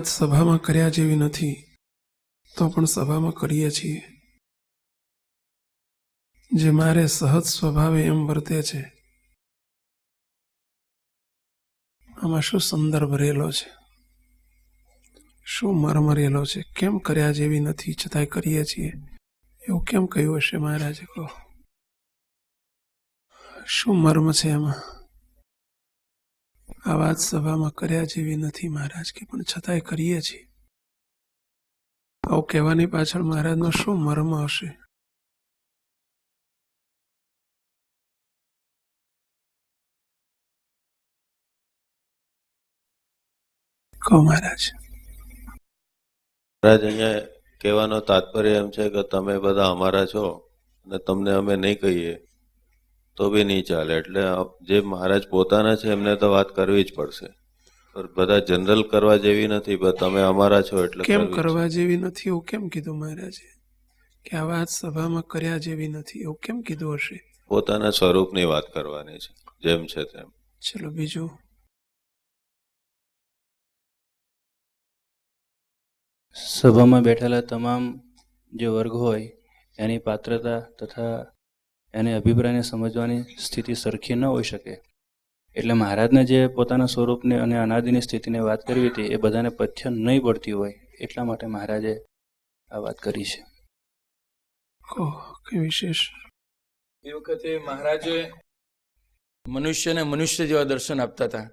વાત સભામાં કર્યા જેવી નથી, તો પણ સભામાં કરીએ છીએ. જે મારે સહજ સ્વભાવે એમ વર્તે છે, આમાં શું સંદર્ભ રહેલો છે, શું મર્મ રહેલો છે? કેમ કર્યા જેવી નથી છતાંય કરીએ છીએ? એવું કેમ કહ્યું હશે મહારાજે? કહો, શું મર્મ છે એમાં? આ વાત સભામાં કર્યા જેવી નથી મહારાજ કે, પણ છતાંય કરીએ છીએ. આવું કહેવાની પાછળ મહારાજનો શું મર્મ હશે? કહો મહારાજ. મહારાજ, અહીંયા કહેવાનો તાત્પર્ય એમ છે કે તમે બધા અમારા છો અને તમને અમે નહીં કહીએ તો બી નહીં ચાલે. એટલે જે મહારાજ પોતાના છે એમને તો વાત કરવી જ પડશે. બધા જનરલ કરવા જેવી નથી, પણ તમે અમારા છો એટલે કેમ કરવા જેવી નથી એવું કેમ કીધું મહારાજે? કે આ વાત સભામાં કર્યા જેવી નથી એવું કેમ કીધું હશે? પોતાના સ્વરૂપની વાત કરવાની છે, જેમ છે તેમ. ચલો બીજું. સભામાં બેઠેલા તમામ જે વર્ગ હોય એની પાત્રતા તથા એને અભિપ્રાયને સમજવાની સ્થિતિ સરખી ન હોઈ શકે. એટલે મહારાજને જે પોતાના સ્વરૂપને અને અનાદિની સ્થિતિને વાત કરવી હતી એ બધાને પથ્ય નહીં પડતી હોય, એટલા માટે મહારાજે આ વાત કરી છે. કઈ વિશેષ? એ વખતે મહારાજે મનુષ્યને મનુષ્ય જેવા દર્શન આપતા હતા.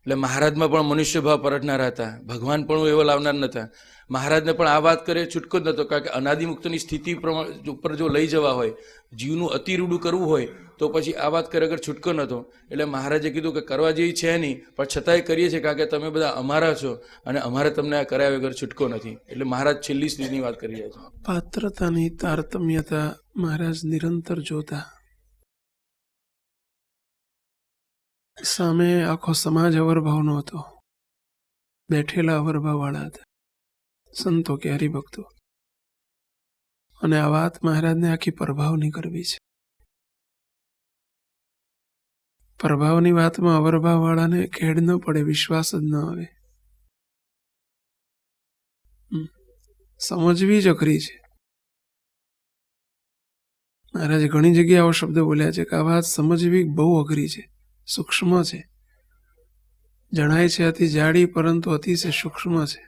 એટલે મહારાજમાં પણ મનુષ્ય ભાવ પરટનારા હતા. ભગવાન પણ એવો લાવનાર નહોતા. મહારાજને પણ આ વાત કરે છૂટકો જ નહોતો, કારણ કે અનાદિમુક્તની સ્થિતિ ઉપર જો લઈ જવા હોય, જીવનું અતિરૂઢું કરવું હોય તો પછી આ વાત કરે વગર છૂટકો નહોતો. એટલે મહારાજે કીધું કે કરવા જેવી છે નહીં, પણ છતાંય કરીએ છીએ કારણ કે તમે બધા અમારા છો અને અમારે તમને આ કર્યા વગર છૂટકો નથી. એટલે મહારાજ છેલ્લી સ્થિતિની વાત કરી રહ્યા છે. પાત્રતાની તારતમ્યતા મહારાજ નિરંતર જોતા. સામે આખો સમાજ અવરભાવનો હતો. બેઠેલા અવરભાવ વાળા હતા, સંતો કે હરિભક્તો. અને આ વાત મહારાજને આખી પ્રભાવની કરવી છે. પ્રભાવની વાતમાં અવરભાવ વાળાને ખેડ ન પડે, વિશ્વાસ જ ન આવે. સમજવી જ અઘરી છે. મહારાજે ઘણી જગ્યાએ આવો શબ્દ બોલ્યા છે કે આ વાત સમજવી બહુ અઘરી છે, સૂક્ષ્મ છે. જણાય છે અતિ જાડી, પરંતુ અતિશય સૂક્ષ્મ છે.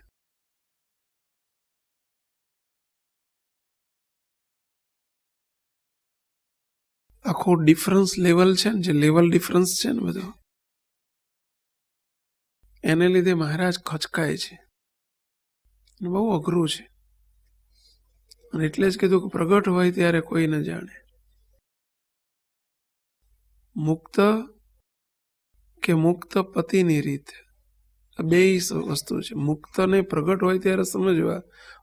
આખો ડિફરન્સ લેવલ છે ને, જે લેવલ ડિફરન્સ છે ને બધો, એને લીધે મહારાજ ખચકાય છે. બહુ અઘરું છે. અને એટલે જ કીધું કે પ્રગટ હોય ત્યારે કોઈ ન જાણે. મુક્ત કે મુક્ત પતિની રીત, આ બે વસ્તુ છે. મુક્તને પ્રગટ હોય ત્યારે સમજવા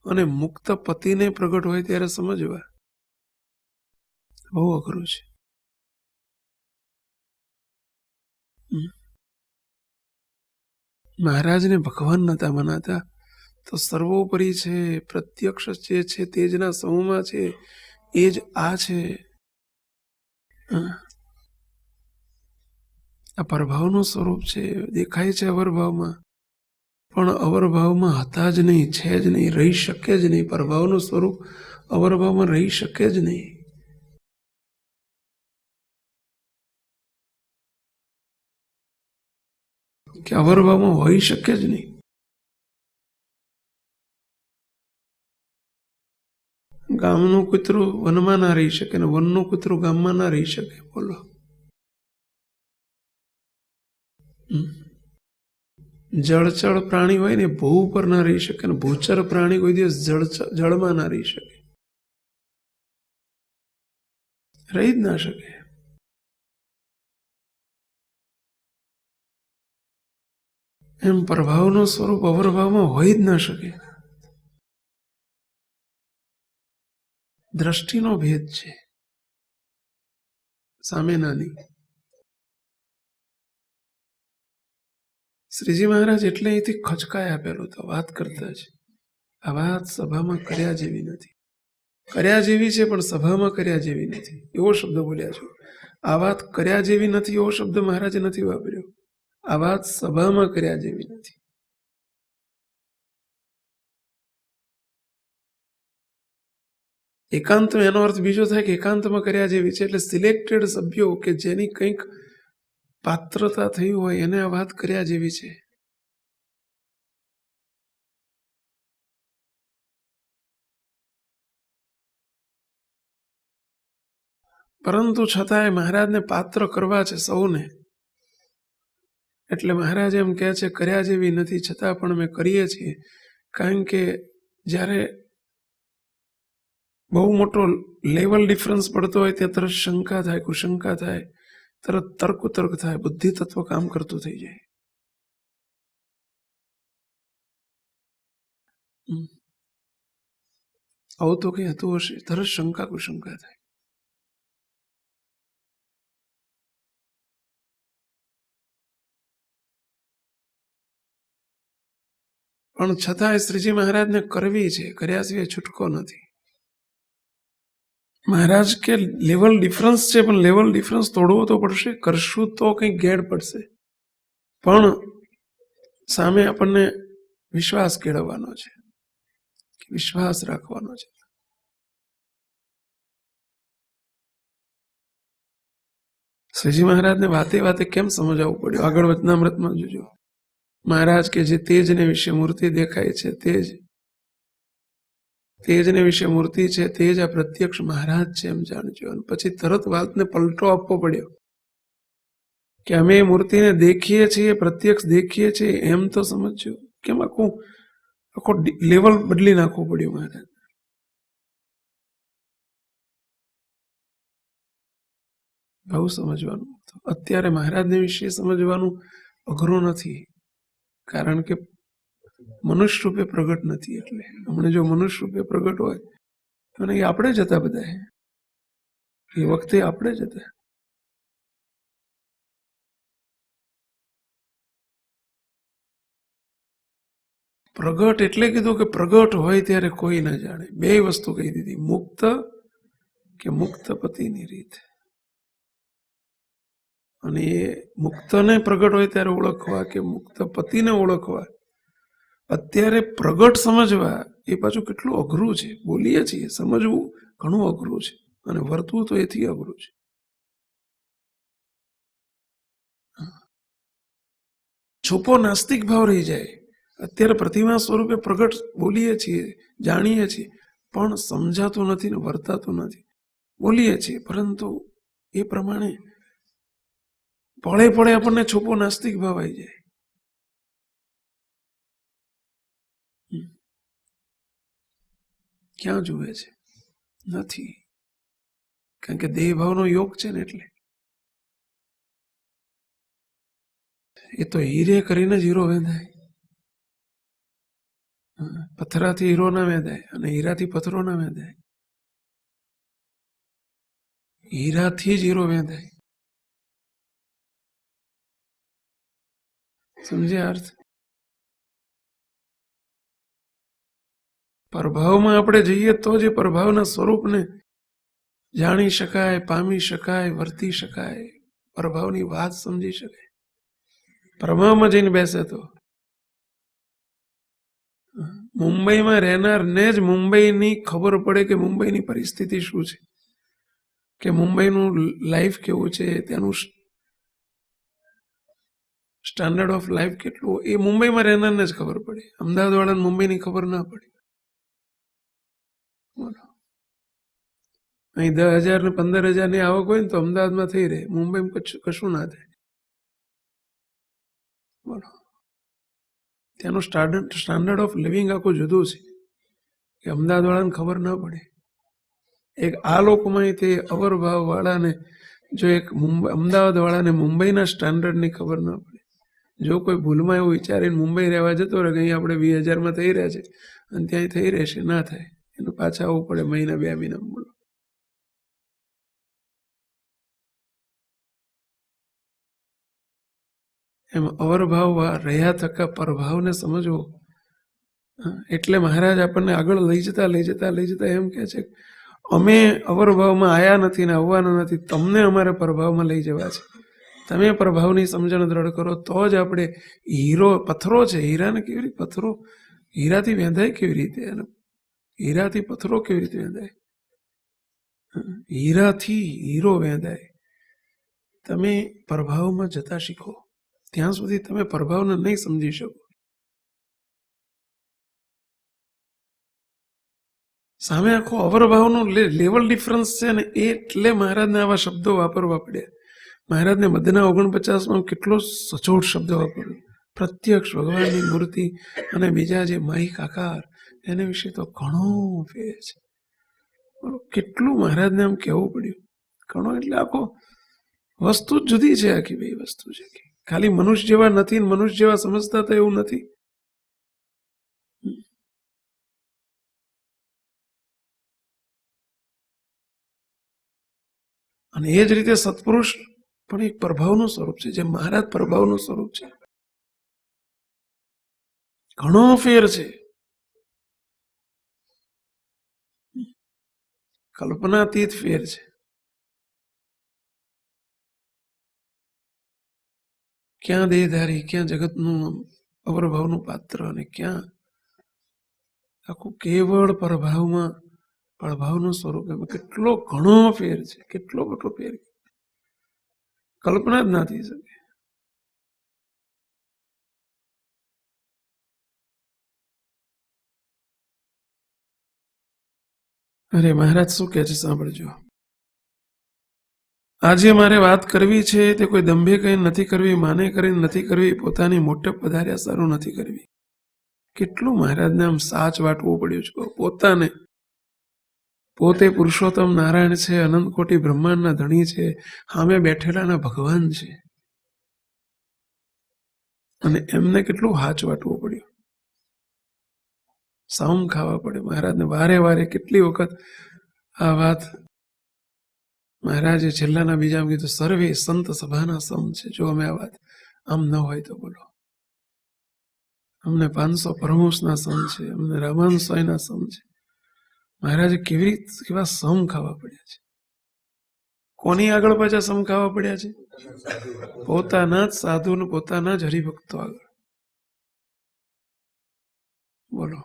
અને મુક્ત પતિને પ્રગટ હોય ત્યારે સમજવા, બહુ અઘરું છે. મહારાજને ભગવાન નતા મનાતા, તો સર્વોપરી છે, પ્રત્યક્ષ જે છે તેજના સમૂહમાં છે, એ જ આ છે. આ પરભાવનું સ્વરૂપ છે, દેખાય છે અવરભાવમાં, પણ અવરભાવમાં હતા જ નહીં, છે જ નહીં, રહી શકે જ નહીં. પરભાવનું સ્વરૂપ અવરભાવમાં રહી શકે જ નહીં. કે અવરભાવમાં હોઈ શકે જ નહીં. ગામનું કૂતરું વનમાં ના રહી શકે ને વનનું કૂતરું ગામમાં ના રહી શકે. બોલો, જળચર પ્રાણી હોય ને ભૂ ઉપર ના રહી શકે ને ભૂચર પ્રાણી કોઈ દિવસ જળમાં ના રહી શકે, રહી જ ના શકે. એમ પ્રભાવનું સ્વરૂપ અવરભાવમાં હોઈ જ ના શકે. દ્રષ્ટિનો ભેદ છે, સામેનાની. શ્રીજી મહારાજ એટલે અહીંથી ખચકાય આપેલું તો વાત કરતા છે. આ વાત સભામાં કર્યા જેવી નથી. કર્યા જેવી છે પણ સભામાં કર્યા જેવી નથી, એવો શબ્દ બોલ્યા છો. આ વાત કર્યા જેવી નથી એવો શબ્દ મહારાજે નથી વાપર્યો. આ વાત સભામાં કર્યા જેવી નથી. એકાંતમાં એનો અર્થ બીજો થાય કે એકાંતમાં કર્યા જેવી છે, એટલે સિલેક્ટેડ સભ્યો કે જેની કંઈક પાત્રતા થઈ હોય એને આ વાત કર્યા જેવી છે. પરંતુ છતાંય મહારાજને પાત્ર કરવા છે સૌને, એટલે મહારાજ એમ કહે છે કર્યા જેવી નથી, છતાં પણ અમે કરીએ છીએ. કારણ કે જ્યારે બહુ મોટો લેવલ ડિફરન્સ પડતો હોય ત્યાં તરત શંકા થાય, કુશંકા થાય, તરત તર્ક થાય, બુદ્ધિ તત્વ કામ કરતું થઈ જાય. આવું તો કંઈ હતું હશે, તરત શંકા કુશંકા થાય. પણ છતાંય શ્રીજી મહારાજને કરવી છે, કર્યા સિવાય છૂટકો નથી. મહારાજ કે લેવલ ડિફરન્સ છે, પણ લેવલ ડિફરન્સ તોડવો તો પડશે, કરશું તો કંઈક ગેડ પડશે. પણ સામે આપણને વિશ્વાસ કેળવવાનો છે, વિશ્વાસ રાખવાનો છે. શ્રીજી મહારાજને વાતે વાતે કેમ સમજાવવું પડ્યું? આગળ વચનામૃતમાં જોજો. મહારાજ કે જે તેજને વિશે મૂર્તિ દેખાય છે, તેજને વિશે મૂર્તિ છે, તેજ આ પ્રત્યક્ષ મહારાજ છે એમ જાણજો. અને પછી તરત વાતને પલટો આપવો પડ્યો કે અમે એ મૂર્તિને દેખીએ છીએ, પ્રત્યક્ષ દેખીએ છીએ એમ તો સમજજો. કેમ આખો લેવલ બદલી નાખવું પડ્યું મહારાજ. બહુ સમજવાનું. અત્યારે મહારાજને વિશે સમજવાનું અઘરું નથી, કારણ કે મનુષ્ય રૂપે પ્રગટ નથી. એટલે હમણાં જો મનુષ્ય રૂપે પ્રગટ હોય તો એ આપણે જ હતા, બધા એ વખતે આપણે જ હતા. પ્રગટ એટલે કીધું કે પ્રગટ હોય ત્યારે કોઈ ના જાણે. બે વસ્તુ કહી દીધી, મુક્ત કે મુક્ત પતિની રીત. અને એ મુક્તને પ્રગટ હોય ત્યારે ઓળખવા કે મુક્ત પતિને ઓળખવા, અત્યારે પ્રગટ સમજવા એ પાછું કેટલું અઘરું છે. બોલીએ છીએ, સમજવું ઘણું અઘરું છે, અને વર્તવું તો એથી અઘરું છે. છુપો નાસ્તિક ભાવ રહી જાય. અત્યારે પ્રતિમા સ્વરૂપે પ્રગટ બોલીએ છીએ, જાણીએ છીએ, પણ સમજાતું નથી ને વર્તાતું નથી. બોલીએ છીએ પરંતુ એ પ્રમાણે પળે પળે આપણને છુપો નાસ્તિક ભાવ આવી જાય. ક્યાં જુએ છે? નથી. કારણ કે દેહ ભાવનો યોગ છે ને, એટલે એ તો હીરે કરીને જ હીરો વેંધાય. પથ્થરાથી હીરો ના વેંધાય અને હીરાથી પથ્થરો ના વેંધાય. હીરાથી જ હીરો વેંધાય. સમજ્યા અર્થ? પ્રભાવમાં આપણે જઈએ તો જ એ પ્રભાવના સ્વરૂપને જાણી શકાય, પામી શકાય, વર્તી શકાય, પ્રભાવની વાત સમજી શકાય. પ્રભાવમાં જઈને બેસે તો મુંબઈમાં રહેનારને જ મુંબઈની ખબર પડે કે મુંબઈની પરિસ્થિતિ શું છે, કે મુંબઈનું લાઈફ કેવું છે, ત્યાંનું સ્ટાન્ડર્ડ ઓફ લાઈફ કેટલું, એ મુંબઈમાં રહેનારને જ ખબર પડે. અમદાવાદ વાળાને મુંબઈની ખબર ના પડે. અહીં 10,000 ને 15,000 ની આવક હોય ને તો અમદાવાદમાં થઈ રહે, મુંબઈમાં કશું ના થાય. બોલો, ત્યાંનું સ્ટાન્ડર્ડ ઓફ લિવિંગ આખું જુદું છે, કે અમદાવાદ વાળાને ખબર ના પડે. એક આ લોકોમાં તે અવરભાવ વાળાને જો એક અમદાવાદ વાળાને મુંબઈના સ્ટાન્ડર્ડની ખબર ના પડે, જો કોઈ ભૂલમાં એવું વિચારીને મુંબઈ રહેવા જતો રહે કે અહીં આપણે 20,000માં થઈ રહ્યા છે અને ત્યાં થઈ રહેશે, ના થાય. એનું પાછા આવવું પડે મહિના 2 મહિના. બોલો, એમ અવરભાવ રહ્યા થકા પરભાવને સમજવો. એટલે મહારાજ આપણને આગળ લઈ જતા એમ કહે છે, અમે અવરભાવમાં આવ્યા નથી ને આવવાના નથી, તમને અમારે પ્રભાવમાં લઈ જવા છે. તમે પ્રભાવની સમજણ દ્રઢ કરો તો જ આપણે હીરો, પથ્થરો છે, હીરાને કેવી રીતે પથ્થરો હીરાથી વેંધાય કેવી રીતે, અને હીરાથી પથ્થરો કેવી રીતે વેંધાય? હીરાથી હીરો વેંધાય. તમે પ્રભાવમાં જતા શીખો ત્યાં સુધી તમે પ્રભાવને નહીં સમજી શકો. સામે આખો અવરભાવનો લેવલ ડિફરન્સ છે ને, એટલે મહારાજને આવા શબ્દો વાપરવા પડ્યા. મહારાજને મધ્યના 49માં કેટલો સચોટ શબ્દ વાપર્યો. પ્રત્યક્ષ ભગવાનની મૂર્તિ અને બીજા જે માહિક આકાર, એને વિશે તો ઘણો ફેર છે. કેટલું મહારાજને આમ કહેવું પડ્યું. ઘણો એટલે આખો વસ્તુ જ જુદી છે. આખી બે વસ્તુ છે. ખાલી મનુષ્ય જેવા નથી, મનુષ્ય જેવા સમજતા તો એવું નથી. અને એ જ રીતે સત્પુરુષ પણ એક પ્રભાવનું સ્વરૂપ છે, જે મહારાજ પ્રભાવનું સ્વરૂપ છે. ઘણો ફેર છે. કલ્પનાતીત ફેર છે. ક્યાં દેહધારી, ક્યાં જગતનું અવરભાવનું પાત્ર, અને ક્યાં આખું કેવળ પ્રભાવમાં પ્રભાવનું સ્વરૂપ. એમાં કેટલો ઘણો ફેર છે. કેટલો બધો ફેર કલ્પના જ ના થઈ શકે. અરે મહારાજ શું કહે છે સાંભળજો. આજે મારે વાત કરવી છે તે કોઈ દંભે કઈ નથી કરવી, માને કરીને નથી કરવી, પોતાની મોટપ વધાર્યા સારું નથી કરવી. કેટલું મહારાજને આમ સાચ વાટવું પડ્યું છે. પોતાને, પોતે પુરુષોત્તમ નારાયણ છે, અનંત કોટી બ્રહ્માંડના ધણી છે, સામે બેઠેલાના ભગવાન છે, અને એમને કેટલું હાચ વાટવું પડ્યું. સામ ખાવા પડે મહારાજને. વારે વારે કેટલી વખત આ વાત મહારાજે છેલ્લાના બીજામાં કીધું, સર્વે સંત સભાના સમ છે. જો અમે આ વાત આમ ન હોય તો બોલો. અમને 500 પરમહંસના સમ છે, અમને રામાનંદ સ્વામીના સમ છે. મહારાજે કેવા સમ ખાવા પડ્યા છે. કોની આગળ પાછા સમ ખાવા પડ્યા છે? પોતાના જ સાધુ ને પોતાના જ હરિભક્તો આગળ. બોલો.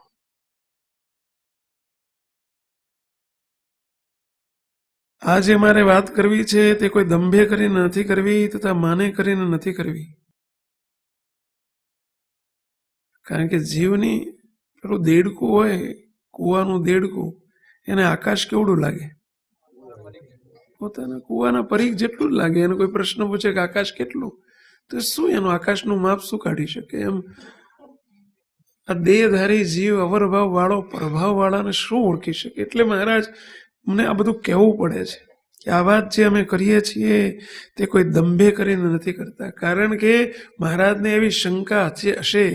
આજે મારે વાત કરવી છે તે કોઈ દંભે કરીને નથી કરવી, તથા માને કરીને નથી કરવી. કારણ કે જીવની પેલું દેડકું હોય, કુવાનું દેડકું, એને આકાશ કેવડું લાગે? પોતાના કુવાના પરીખ જેટલું જ લાગે. એને કોઈ પ્રશ્ન પૂછે કે આકાશ કેટલું, તો શું એનું આકાશનું માપ શું કાઢી શકે? એમ આ દેહધારી જીવ અવરભાવ વાળો પ્રભાવ વાળાને શું ઓળખી શકે? એટલે મહારાજ અમને આ બધું કહેવું પડે છે કે આ વાત જે અમે કરીએ છીએ તે કોઈ દંભે કરીને નથી કરતા. કારણ કે મહારાજને એવી શંકા હશે,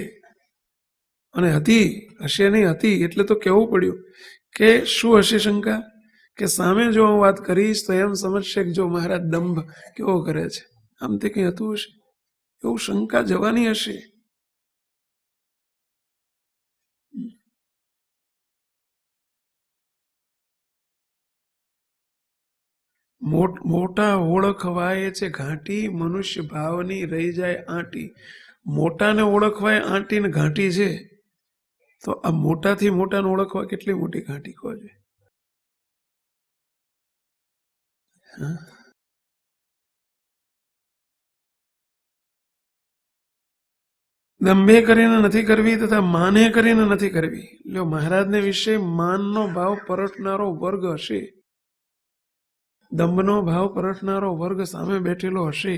અને હતી, હશે નહીં હતી, એટલે તો કહેવું પડ્યું કે શું હશે શંકા? કે સામે જો હું વાત કરીશ તો એમ સમજશે કે જો મહારાજ દંભ કેવો કરે છે, આમ તે કંઈ હતું હશે, એવું શંકા જવાની હશે. મોટા ઓળખવાય છે ઘાંટી, મનુષ્ય ભાવની રહી જાય આંટી. મોટાને ઓળખવાય આંટી ને ઘાંટી છે, તો આ મોટાથી મોટાને ઓળખવા કેટલી મોટી ઘાંટી કહો છે? દંભે કરીને નથી કરવી તથા માને કરીને નથી કરવી. લ્યો, મહારાજને વિશે માનનો ભાવ પરટનારો વર્ગ હશે, દંભનો ભાવ પરટનારો વર્ગ સામે બેઠેલો હશે,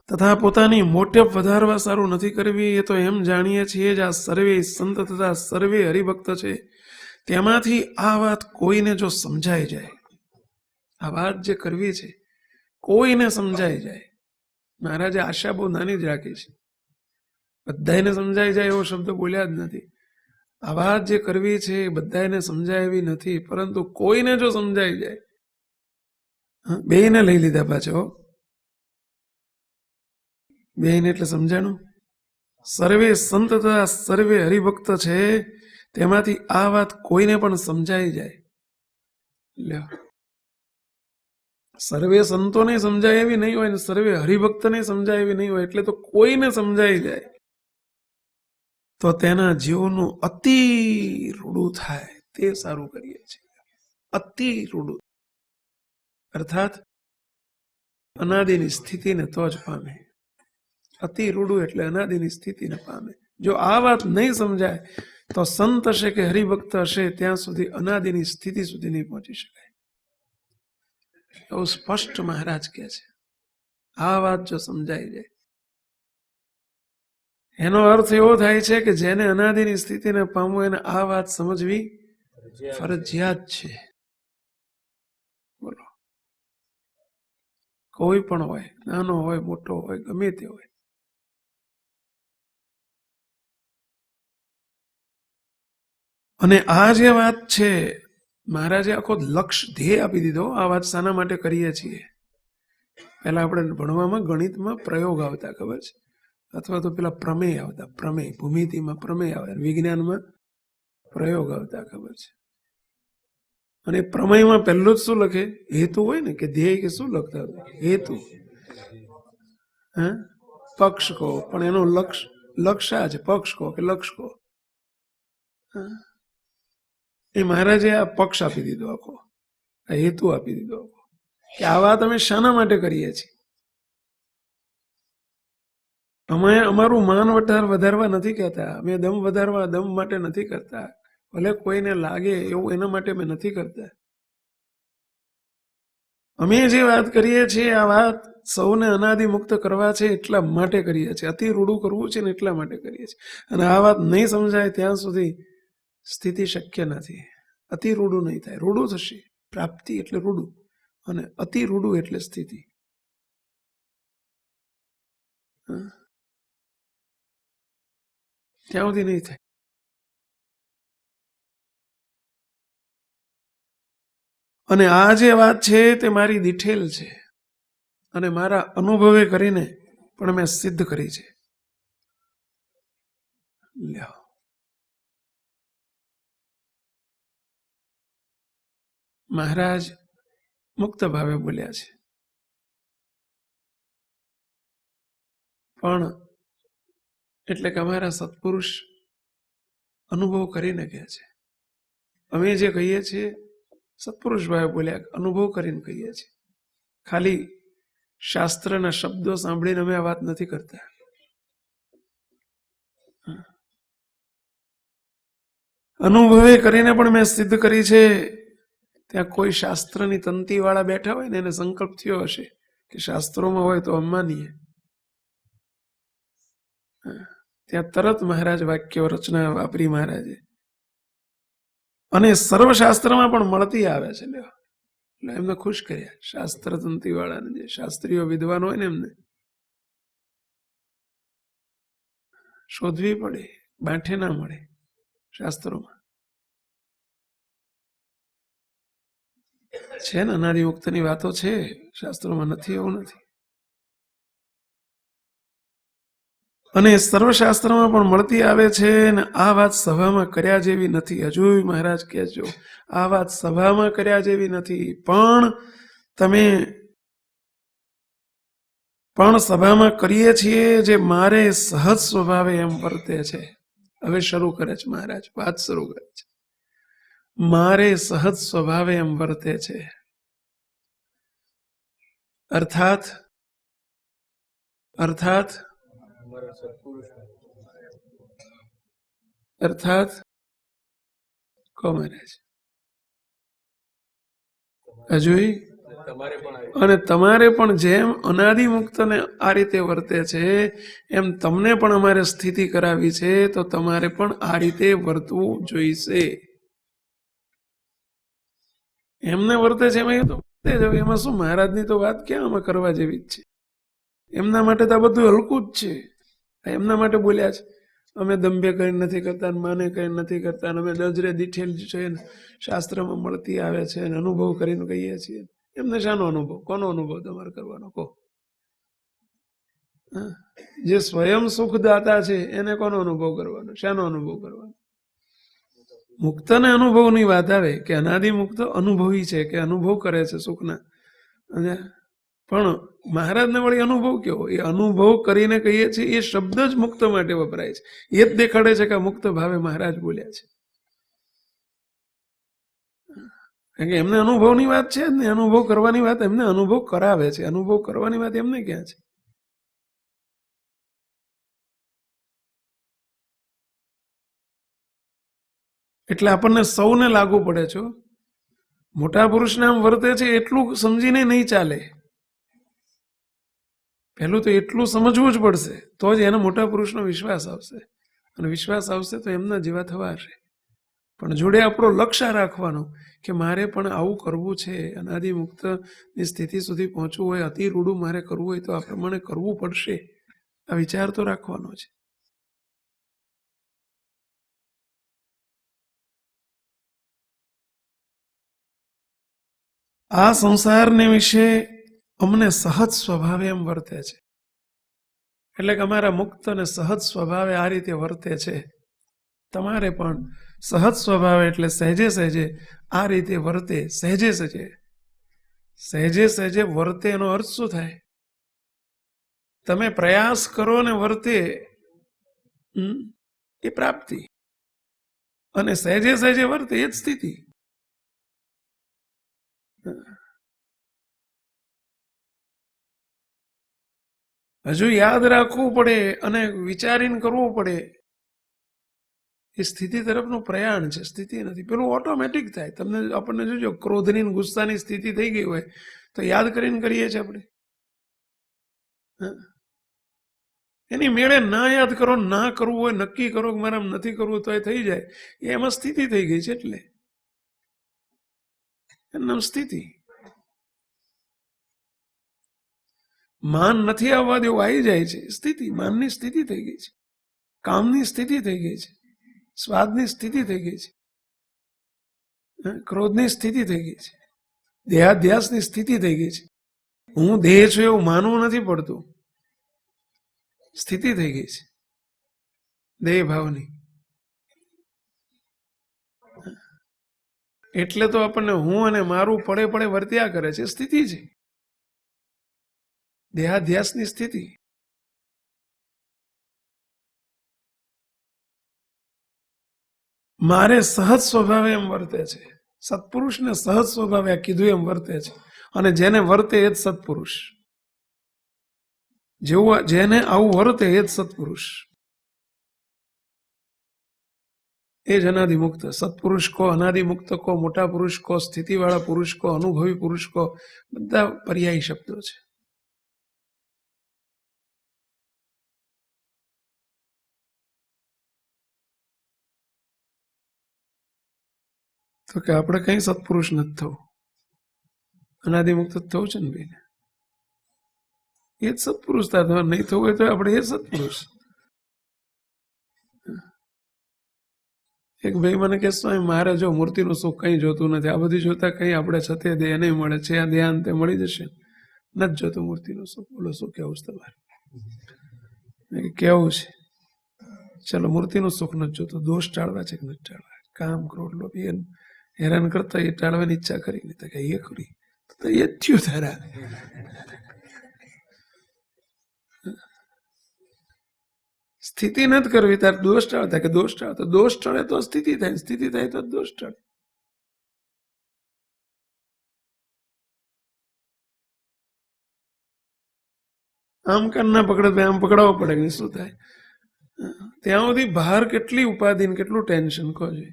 તથા પોતાની મોટેપ વધારવા સારું નથી કરવી. એ તો એમ જાણીએ છીએ જ આ સર્વે સંત તથા સર્વે હરિભક્ત છે. તેમાંથી આ વાત કોઈને જો સમજાઈ જાય, આ વાત જે કરવી છે કોઈને સમજાઈ જાય, મહારાજે આશા બહુ નાની જ રાખી છે, બધાને સમજાઈ જાય એવો શબ્દ બોલ્યા જ નથી. આ વાત જે કરવી છે એ બધાને સમજાય એવી નથી, પરંતુ કોઈને જો સમજાઈ જાય. બેયને લઈ લીધા પાછો, બેયને એટલે સમજાણું. સર્વે સંત તથા સર્વે હરિભક્ત છે, તેમાંથી આ વાત કોઈને પણ સમજાઈ જાય. લ્યો, સર્વે સંતોને સમજાય એવી નહીં હોય ને સર્વે હરિભક્તને સમજાય એવી નહીં હોય, એટલે તો કોઈને સમજાઈ જાય તો તેના જીવનું અતિ રૂડું થાય તે સારું કરીએ છીએ. અતિ રૂડું, અર્થાત અનાદિની સ્થિતિને તો જ પામે. અતિ રૂડું એટલે અનાદિની સ્થિતિને પામે. જો આ વાત નહીં સમજાય તો સંત હશે કે હરિભક્ત હશે ત્યાં સુધી અનાદિની સ્થિતિ સુધી નહીં પહોંચી શકાય. એવું સ્પષ્ટ મહારાજ કહે છે. આ વાત જો સમજાઈ જાય એનો અર્થ એવો થાય છે કે જેને અનાદિની સ્થિતિને પામવું એને આ વાત સમજવી ફરજિયાત છે. બોલો, કોઈ પણ હોય, નાનો હોય મોટો હોય ગમે તે હોય. અને આ જે વાત છે મહારાજે આખો લક્ષ ધ્યેય આપી દીધો. આ વાત શાના માટે કરીએ છીએ? પહેલા આપણે ભણવામાં ગણિતમાં પ્રયોગ આવતા, ખબર છે? અથવા તો પેલા પ્રમેય આવતા, પ્રમેય ભૂમિતિમાં પ્રમેય આવે, વિજ્ઞાનમાં પ્રયોગ આવતા, ખબર છે? અને પ્રમેયમાં પહેલું જ શું લખે? હેતુ હોય ને, કે ધ્યેય કે શું લખતા હતા? હેતુ. હા, પક્ષ કહો પણ એનો લક્ષ આ છે, પક્ષ કહો કે લક્ષ કહો. એ મહારાજે આ પક્ષ આપી દીધો આખો, આ હેતુ આપી દીધો આખો, કે આ વાત અમે શાના માટે કરીએ છીએ. અમે અમારું માન વધારવા નથી કહેતા, અમે દમ વધારવા દમ માટે નથી કરતા, ભલે કોઈને લાગે એવું એના માટે અમે નથી કરતા. અમે જે વાત કરીએ છીએ આ વાત સૌને અનાદિ મુક્ત કરવા છે એટલા માટે કરીએ છીએ. અતિ રૂડું કરવું છે ને એટલા માટે કરીએ છીએ. અને આ વાત નહીં સમજાય ત્યાં સુધી સ્થિતિ શક્ય નથી. અતિ રૂડું નહીં થાય, રૂડું થશે. પ્રાપ્તિ એટલે રૂડું અને અતિ રૂડું એટલે સ્થિતિ. ત્યાં સુધી નહીં થાય. અને આ જે વાત છે તે મારી દીઠેલ છે અને મારા અનુભવે કરીને પણ મેં સિદ્ધ કરી છે. લ્યો, મહારાજ મુક્ત ભાવે બોલ્યા છે, પણ એટલે કે અમારા સત્પુરુષ અનુભવ કરીને કહે છે. અમે જે કહીએ છીએ સત્પુરુષ ભાવે બોલ્યા, અનુભવ કરીને કહીએ છીએ. ખાલી શાસ્ત્રના શબ્દો સાંભળીને અમે આ વાત નથી કરતા. અનુભવે કરીને પણ મેં સિદ્ધ કરી છે. ત્યાં કોઈ શાસ્ત્રની તંતી વાળા બેઠા હોય ને એને સંકલ્પ થયો હશે કે શાસ્ત્રોમાં હોય તો અમાનીએ, ત્યાં તરત મહારાજ વાક્ય રચના વાપરી મહારાજે. અને સર્વશાસ્ત્રમાં પણ મળતી આવે છે. લ્યો, એટલે એમને ખુશ કર્યા. શાસ્ત્ર તંતી વાળાને, જે શાસ્ત્રીઓ વિદ્વાન હોય ને એમને શોધવી પડે, બાંઠે ના મળે શાસ્ત્રોમાં. છે ને અનાદિ મુક્તની વાતો છે શાસ્ત્રોમાં, નથી એવું નથી. અને સર્વશાસ્ત્રમાં પણ મળતી આવે છે. ને આ વાત સભામાં કર્યા જેવી નથી. હજુ મહારાજ કહેજો, આ વાત સભામાં કર્યા જેવી નથી, પણ સભામાં કરીએ છીએ જે મારે સહજ સ્વભાવે એમ વર્તે છે. હવે શરૂ કરે છે મહારાજ, વાત શરૂ કરે છે. મારે સહજ સ્વભાવે એમ વર્તે છે, અર્થાત કો મહારાજ હજુ અને તમારે પણ જેમ અનાદિ મુક્તને આ રીતે વર્તે છે એમ તમને પણ અમારે સ્થિતિ કરાવી છે, તો તમારે પણ આ રીતે વર્તવું જોઈશે. એમને વર્તે છે એમાં શું મહારાજની તો વાત ક્યાં આમાં કરવા જેવી જ છે. એમના માટે તો આ બધું હલકું જ છે. એમના માટે બોલ્યા છે. અમે દંભે કરીને નથી કરતા, માને કરીને નથી કરતા, અમે નજરે દીઠેલ છે, શાસ્ત્રમાં મળતી આવે છે, અનુભવ કરીને કહીએ છીએ. એમને શાનો અનુભવ? કોનો અનુભવ તમારે કરવાનો કહો? જે સ્વયં સુખદાતા છે એને કોનો અનુભવ કરવાનો? શાનો અનુભવ કરવાનો? મુક્તને અનુભવની વાત આવે કે અનાદિ મુક્ત અનુભવી છે, કે અનુભવ કરે છે સુખના. અને પણ મહારાજને વળી અનુભવ કેવો? એ અનુભવ કરીને કહીએ છીએ એ શબ્દ જ મુક્ત માટે વપરાય છે. એ જ દેખાડે છે કે મુક્ત ભાવે મહારાજ બોલ્યા છે. કારણ કે એમને અનુભવની વાત છે જ ને, અનુભવ કરવાની વાત એમને અનુભવ કરાવે છે, અનુભવ કરવાની વાત એમને ક્યાં છે. એટલે આપણને સૌને લાગુ પડે છે. મોટા પુરુષને આમ વર્તે છે એટલું સમજીને નહીં ચાલે. પહેલું તો એટલું સમજવું જ પડશે, તો જ એને મોટા પુરુષનો વિશ્વાસ આવશે, અને વિશ્વાસ આવશે તો એમના જેવા થવા હશે. પણ જોડે આપણો લક્ષ્ય રાખવાનો કે મારે પણ આવું કરવું છે, અનાદિ મુક્તની સ્થિતિ સુધી પહોંચવું હોય, અતિ રૂડું મારે કરવું હોય તો આ પ્રમાણે કરવું પડશે, આ વિચાર તો રાખવાનો છે. આ સંસારને વિશે અમને સહજ સ્વભાવે એમ વર્તે છે, એટલે કે અમારા મુક્ત અને સહજ સ્વભાવે આ રીતે વર્તે છે. તમારે પણ સહજ સ્વભાવે એટલે સહેજે સહેજે આ રીતે વર્તે. સહેજે સહેજે સહેજે સહેજે વર્તે એનો અર્થ શું થાય? તમે પ્રયાસ કરો ને વર્તે એ પ્રાપ્તિ, અને સહેજે સહેજે વર્તે એ જ સ્થિતિ. હજુ યાદ રાખવું પડે અને વિચારીને કરવું પડે. એ સ્થિતિ તરફનું પ્રયાણ છે, સ્થિતિ નથી. પેલું ઓટોમેટિક થાય. તમને આપણને જોજો, ક્રોધની ને ગુસ્સાની સ્થિતિ થઈ ગઈ હોય તો યાદ કરીને કરીએ છીએ આપણે. એની મેળે ના યાદ કરો, ના કરવું હોય, નક્કી કરો કે મારે નથી કરવું તો એ થઈ જાય, એમાં સ્થિતિ થઈ ગઈ છે. એટલે એનું સ્થિતિ. માન નથી આવવા દેવું, આવી જાય છે સ્થિતિ. માનની સ્થિતિ થઈ ગઈ છે, કામની સ્થિતિ થઈ ગઈ છે, સ્વાદની સ્થિતિ થઈ ગઈ છે, ક્રોધની સ્થિતિ થઈ ગઈ છે, દેહાધ્યાસની સ્થિતિ થઈ ગઈ છે. હું દેહ છું એવું માનવું નથી પડતું, સ્થિતિ થઈ ગઈ છે દેહ ભાવની. એટલે તો આપણને હું અને મારું પડે પડે વર્ત્યા કરે છે, સ્થિતિ છે, દેહાધ્યાસની સ્થિતિ. મારે સહજ સ્વભાવે એમ વર્તે છે. સત્પુરુષને સહજ સ્વભાવે કીધું એમ વર્તે છે, અને જેને વર્તે એ જ સત્પુરુષ. જેવું જેને આવું વર્તે એ જ સત્પુરુષ, એ જ અનાદિમુક્ત. સત્પુરુષ કહો, અનાદિમુક્ત કહો, મોટા પુરુષ કહો, સ્થિતિવાળા પુરુષ કહો, અનુભવી પુરુષ કહો, બધા પર્યાયી શબ્દો છે. તો કે આપણે કઈ સત્પુરુષ નથી થવું, અનાદિમુક્ત જ થવું છે ને ભાઈ. એ જ સત્પુરુષતા થવા. નહીં થવું હોય તો આપણે એ સત્પુરુષ. એક ભાઈ મને કે સ્વામી મારે જો મૂર્તિનું સુખ કઈ જોતું નથી, આ બધી જોતા કઈ આપણે છતે દેહ નહીં મળે છે, આ ધ્યાન તે મળી જશે, નથી જોતું મૂર્તિનું સુખ. બોલો શું કેવું છે તમારે? કેવું છે? ચલો મૂર્તિનું સુખ નથી જોતું, દોષ ટાળવા છે કે નથી ટાળવા? કામ ક્રોધ લોભ એ હેરાન કરતા એ ટાળવાની ઈચ્છા કરી લીધા કે એ ખરી તો એ જ થયું તારા. સ્થિતિ નથી કરવી તારે, દોષ ટાળતા કે દોષ ટાળતો. દોષ ટળે તો સ્થિતિ થાય, સ્થિતિ થાય તો દોષ ટળે. આમ કાન ના પકડે આમ પકડાવવો પડે કે શું થાય? ત્યાં સુધી બહાર કેટલી ઉપાધિ કેટલું ટેન્શન કહો છે.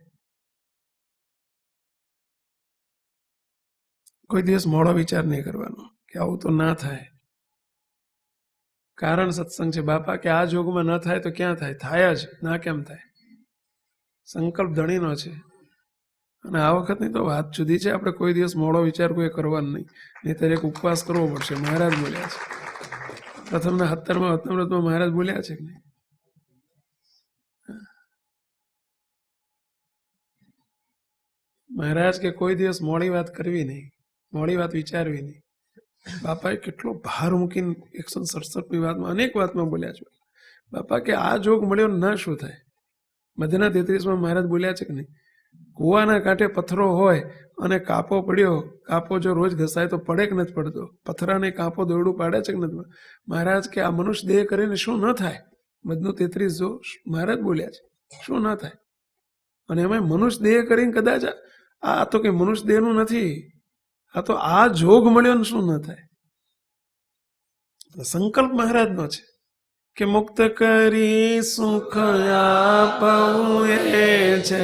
કોઈ દિવસ મોડો વિચાર નહીં કરવાનો કે આવું તો ના થાય. કારણ સત્સંગ છે બાપા કે આ જોગમાં ન થાય તો ક્યાં થાય? થાય જ ના કેમ થાય? સંકલ્પ ધણીનો છે. અને આ વખતની તો વાત જુદી છે. આપણે કોઈ દિવસ મોડો વિચાર કોઈ કરવાનો નહીં, નહીંતર એક ઉપવાસ કરવો પડશે. મહારાજ બોલ્યા છે પ્રથમના 17મા વ્રતમાં મહારાજ બોલ્યા છે કે નહીં? મહારાજ કે કોઈ દિવસ મોડી વાત કરવી નહીં, મોડી વાત વિચારવી નહીં. બાપાએ કેટલો ભાર મૂકીને 167મી વાતમાં અનેક વાતમાં બોલ્યા છે. બાપા કે આ જોગ મળ્યો ના શું થાય? મધ્યના 33માં મહારાજ બોલ્યા છે કે નહીં? કુવાના કાંઠે પથ્થરો હોય અને કાપો પડ્યો, કાપો જો રોજ ઘસાય તો પડે કે નથી પડતો? પથ્થરાને કાપો દોરડું પાડે છે કે નથી? મહારાજ કે આ મનુષ્ય દેહ કરીને શું ન થાય? મધનું 33 જો મહારાજ બોલ્યા છે શું ન થાય? અને એમાં મનુષ્ય દેહ કરીને કદાચ આ તો કે મનુષ્ય દેહનું નથી, આ તો આ જોગ મળ્યો ને શું ન થાય. સંકલ્પ મહારાજનો છે કે મુક્ત કરી સુખ આપવું એ છે,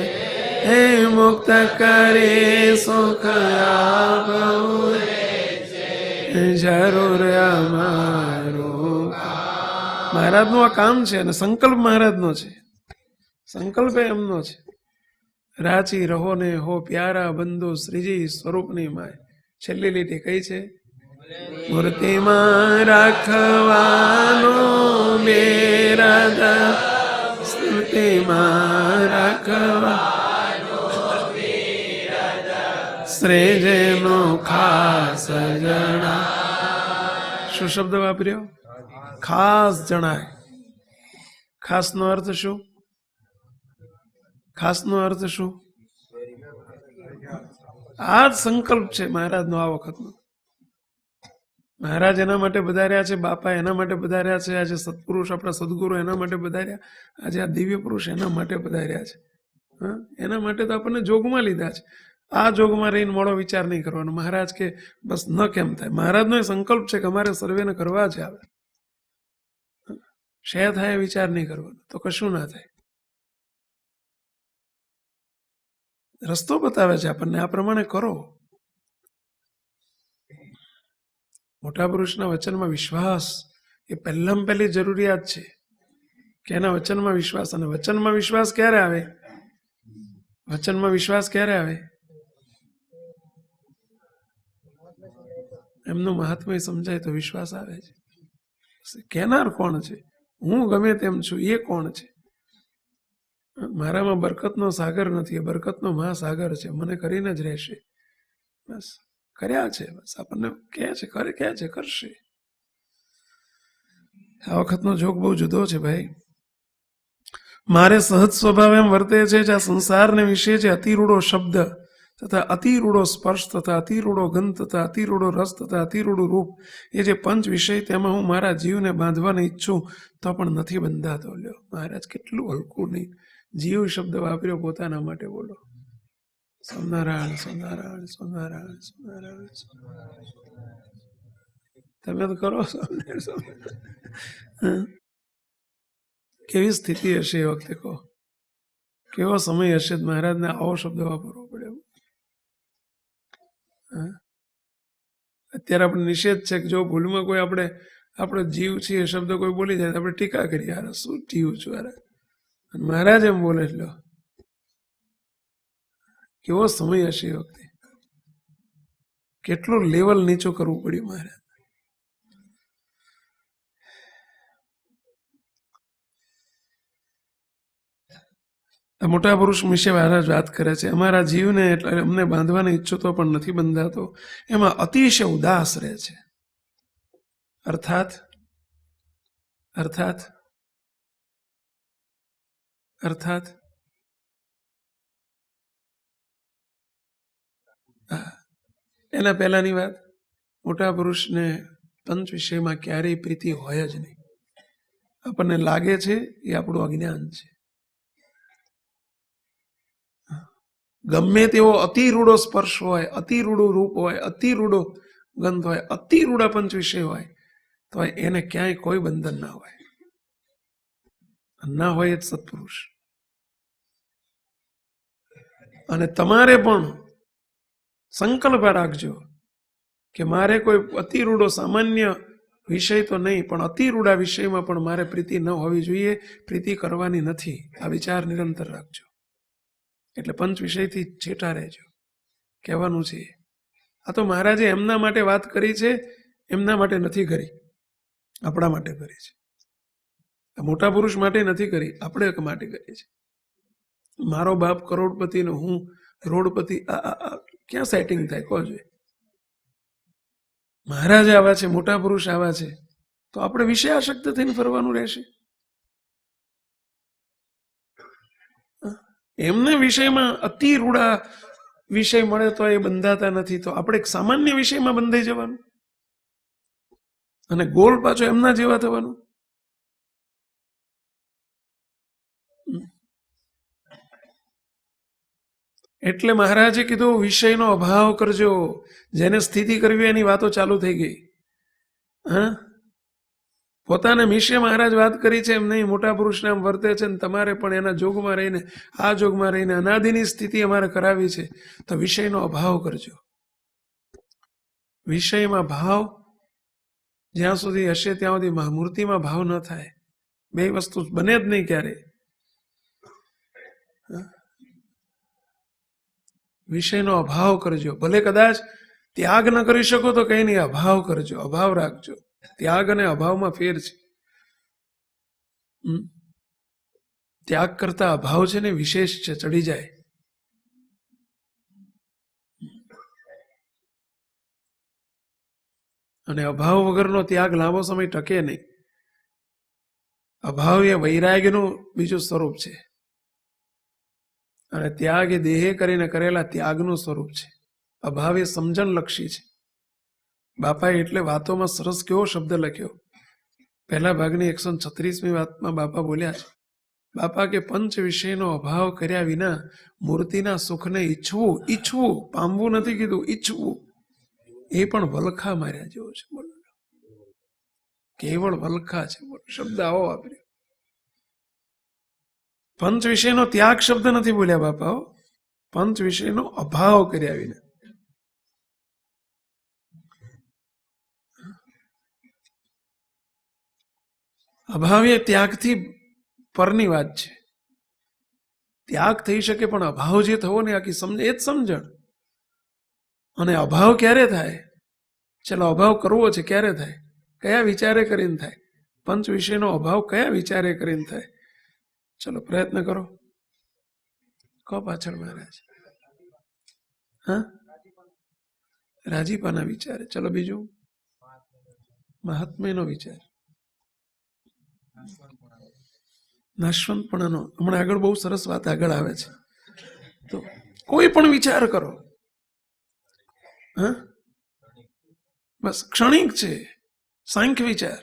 હે મુક્ત કરી સુખ આપવું જરૂર અમારું. મહારાજનું આ કામ છે અને સંકલ્પ મહારાજનો છે. સંકલ્પ એમનો છે. રાચી રહો ને હો પ્યારા બંધુ શ્રીજી સ્વરૂપની માય. છેલ્લી લીટી કઈ છે? મૂર્તિમાં રાખવાનો બેરાદા, સ્મૃતિમાં રાખવાનો શ્રેજનો ખાસ જણા. શું શબ્દ વાપર્યો? ખાસ જણાય. ખાસનો અર્થ શું? ખાસનો અર્થ શું? આ જ સંકલ્પ છે મહારાજનો આ વખતનો. મહારાજ એના માટે બધાર્યા છે, બાપા એના માટે બધાર્યા છે, આજે સત્પુરુષ આપણા સદગુરુ એના માટે બધાર્યા, આજે આ દિવ્ય પુરુષ એના માટે બધાર્યા છે. હા, એના માટે તો આપણને જોગમાં લીધા છે. આ જોગમાં રહીને મોડો વિચાર નહીં કરવાનો. મહારાજ કે બસ ન કેમ થાય. મહારાજનો એ સંકલ્પ છે કે અમારે સર્વેને કરવા છે. આવે શેર થાય વિચાર નહીં કરવાનો તો કશું ના થાય. રસ્તો બતાવે છે આપણને, આ પ્રમાણે કરો. મોટા પુરુષના વચનમાં વિશ્વાસ એ પહેલામાં પહેલી જરૂરિયાત છે કે એના વચનમાં વિશ્વાસ. અને વચનમાં વિશ્વાસ ક્યારે આવે? વચનમાં વિશ્વાસ ક્યારે આવે? એમનું મહાત્મ્ય સમજાય તો વિશ્વાસ આવે છે. કહેનાર કોણ છે? હું ગમે તેમ છું એ કોણ છે? મારામાં બરકતનો સાગર નથી, એ બરકતનો મહાસાગર છે, મને કરીને જ રહેશે. બસ કર્યા છે, બસ આપણને કહે છે કરે, કહે છે કરશે. આ વખતનો જોગ બહુ જુદો છે ભાઈ. મારે સહજ સ્વભાવ એમ વર્તે છે કે આ સંસારને વિશે જે અતિરૂઢો શબ્દ તથા અતિરૂઢો સ્પર્શ તથા અતિરૂઢો ગંધ તથા અતિરૂઢો રસ તથા અતિરૂઢું રૂપ, એ જે પંચ વિષય, તેમાં હું મારા જીવને બાંધવાને ઈચ્છું તો પણ નથી બંધાતો. લ્યો મહારાજ કેટલું હલકું નહીં જીવ શબ્દ વાપર્યો પોતાના માટે. બોલો સ્વામિનારાયણ સ્વામિનારાયણ સ્વામિનારાયણ સ્વામિનારાયણ. તમે તો કરો સ્વામિનારાયણ. કેવી સ્થિતિ હશે એ વખતે કહો? કેવો સમય હશે મહારાજને આવો શબ્દ વાપરવો પડે? અત્યારે આપણે નિષેધ છે કે જો ભૂલમાં કોઈ આપણો જીવ છે એ શબ્દ કોઈ બોલી જાય તો આપણે ટીકા કરીએ, યાર શું જીવ છું યાર. મહારાજ એમ બોલે એટલે કેવો સમય હશે એ વખતે. કેટલું લેવલ નીચું કરવું પડ્યું મહારાજ. મોટા પુરુષ વિશે મહારાજ વાત કરે છે. અમારા જીવને એટલે અમને બાંધવાની ઈચ્છો તો પણ નથી બંધાતો, એમાં અતિશય ઉદાસ રહે છે. અર્થાત અર્થાત અર્થાત એના પહેલાની વાત, મોટા પુરુષને પંચ વિષયમાં ક્યારેય પ્રીતિ હોય જ નહીં. આપણને લાગે છે એ આપણું અજ્ઞાન છે. ગમે તેવો અતિરૂઢો સ્પર્શ હોય, અતિરૂઢું રૂપ હોય, અતિરૂઢો ગંધ હોય, અતિરૂઢા પંચ વિષય હોય તો એને ક્યાંય કોઈ બંધન ના હોય. ના હોય જ સત્પુરુષ. અને તમારે પણ સંકલ્પ રાખજો કે મારે કોઈ અતિરૂઢો સામાન્ય વિષય તો નહીં, પણ અતિરૂઢા વિષયમાં પણ મારે પ્રીતિ ન હોવી જોઈએ, પ્રીતિ કરવાની નથી. આ વિચાર નિરંતર રાખજો. એટલે પંચ વિષયથી છેટા રહેજો. કહેવાનું છે આ તો મહારાજે એમના માટે વાત કરી છે, એમના માટે નથી કરી, આપણા માટે કરી છે. મોટા પુરુષ માટે નથી કરી, આપણે માટે કરી છે. મારો બાપ કરોડપતિ ને હું રોડપતિ, ક્યાં સેટિંગ થાય કહો જોઈએ? મહારાજ આવા છે, મોટા પુરુષ આવા છે, તો આપણે વિષયાસક્ત થઈને ફરવાનું રહેશે. એમને વિષયમાં અતિ રૂડા વિષય મળે તો એ બંધાતા નથી, તો આપણે એક સામાન્ય વિષયમાં બંધાઈ જવાનું અને ગોળ પાછો એમના જેવા થવાનું. એટલે મહારાજે કીધું વિષયનો અભાવ કરજો. જેને સ્થિતિ કરવી એની વાતો ચાલુ થઈ ગઈ. હા, પોતાને વિશે મહારાજ વાત કરી છે એમ નહીં, મોટા પુરુષને આમ વર્તે છે ને તમારે પણ એના જોગમાં રહીને આ જોગમાં રહીને અનાદિની સ્થિતિ અમારે કરાવી છે, તો વિષયનો અભાવ કરજો. વિષયમાં ભાવ જ્યાં સુધી હશે ત્યાં સુધી મૂર્તિમાં ભાવ ન થાય. બે વસ્તુ બને જ નહીં ક્યારે. વિષયનો અભાવ કરજો. ભલે કદાચ ત્યાગ ન કરી શકો તો કઈ નહીં, અભાવ કરજો, અભાવ રાખજો. ત્યાગ અને અભાવમાં ફેર છે. ત્યાગ કરતા અભાવ છે ને વિશેષ છે, ચડી જાય. અને અભાવ વગરનો ત્યાગ લાંબો સમય ટકે નહીં. અભાવ એ વૈરાગ્યનું બીજું સ્વરૂપ છે અને ત્યાગ એ દેહે કરીને કરેલા ત્યાગનું સ્વરૂપ છે. અભાવ એ સમજણલક્ષી છે. બાપાએ એટલે વાતોમાં સરસ કેવો શબ્દ લખ્યો. પહેલા ભાગની 136મી વાતમાં બાપા બોલ્યા છે, બાપા કે પંચ વિષયનો અભાવ કર્યા વિના મૂર્તિના સુખને ઈચ્છવું, પામવું નથી કીધું, ઈચ્છવું એ પણ વલખા માર્યા જેવો છે. બોલો, કેવળ વલખા છે. બોલો, શબ્દ આવો વાપર્યો. પંચ વિષયનો ત્યાગ શબ્દ નથી બોલ્યા બાપાઓ, પંચ વિષયનો અભાવ કર્યા વિના. અભાવ એ ત્યાગથી પરની વાત છે. ત્યાગ થઈ શકે પણ અભાવ જે થવો ને આખી સમજ એ જ સમજણ. અને અભાવ ક્યારે થાય? ચલો અભાવ કરવો છે, ક્યારે થાય? કયા વિચારે કરીને થાય? પંચ વિષયનો અભાવ કયા વિચારે કરીને થાય? ચલો પ્રયત્ન કરો, કહો પાછળ મહારાજ. હા, રાજીપાના વિચારે. ચલો બીજું, મહાત્મ્યનો વિચાર, નાશવંતપણાનો. હમણાં આગળ બહુ સરસ વાત આગળ આવે છે. તો કોઈ પણ વિચાર કરો, હા, બસ ક્ષણિક છે. સાંખ્ય વિચાર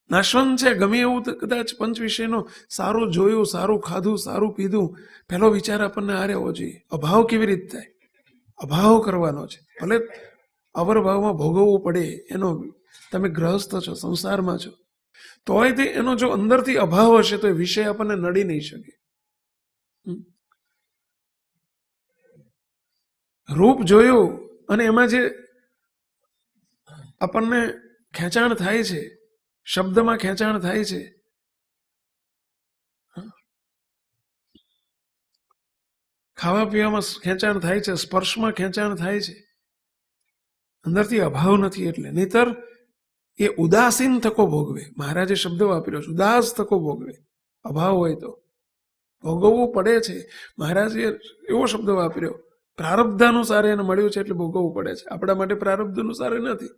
નાશવંત છે. ગમે એવું કદાચ પંચ વિષયનો સારું જોયું, સારું ખાધું, સારું પીધું, પહેલો વિચાર આપણને આ રહેવો જોઈએ, અભાવ કેવી રીતે થાય? અભાવ કરવાનો છે. ભલે અવરભાવમાં ભોગવવું પડે, એનો તમે ગ્રહસ્થ છો, સંસારમાં છો, તોય તે એનો જો અંદરથી અભાવ હશે તો એ વિષય આપણને નડી નહીં શકે. રૂપ જોયું અને એમાં જે આપણને ખેંચાણ થાય છે, શબ્દમાં ખેંચાણ થાય છે, ખાવા પીવામાં ખેંચાણ થાય છે, સ્પર્શમાં ખેંચાણ થાય છે, અંદરથી અભાવ નથી. એટલે નહીતર એ ઉદાસીન થકો ભોગવે. મહારાજે શબ્દ વાપર્યો છે, ઉદાસ થકો ભોગવે. અભાવ હોય તો ભોગવવું પડે છે. મહારાજે એવો શબ્દ વાપર્યો, પ્રારબ્ધાનુસાર એને મળ્યું છે એટલે ભોગવવું પડે છે. આપણા માટે પ્રારબ્ધ અનુસાર નથી,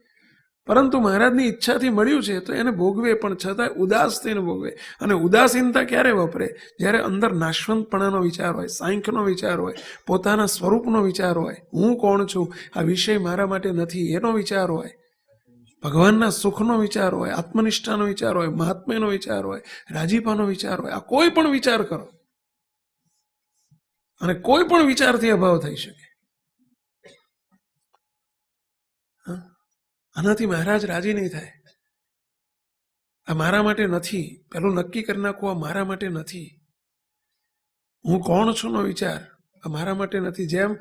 પરંતુ મહારાજની ઈચ્છાથી મળ્યું છે તો એને ભોગવે, પણ છતાં ઉદાસ થઈને ભોગવે. અને ઉદાસીનતા ક્યારે વપરે? જ્યારે અંદર નાશવંતપણાનો વિચાર હોય, સાંખ્યનો વિચાર હોય, પોતાના સ્વરૂપનો વિચાર હોય, હું કોણ છું, આ વિષય મારા માટે નથી, એનો વિચાર હોય, ભગવાનના સુખનો વિચાર હોય, આત્મનિષ્ઠાનો વિચાર હોય, મહાત્મ્યનો વિચાર હોય, રાજીપાનો વિચાર હોય. આ કોઈ પણ વિચાર કરો અને કોઈ પણ વિચારથી અભાવ થઈ શકે. આનાથી મહારાજ રાજી નહીં થાય. આ મારા માટે નથી. પેલું નક્કી કરી નાખવું, આ મારા માટે નથી. હું કોણ છું નો વિચાર આ મારા માટે નથી. જેમ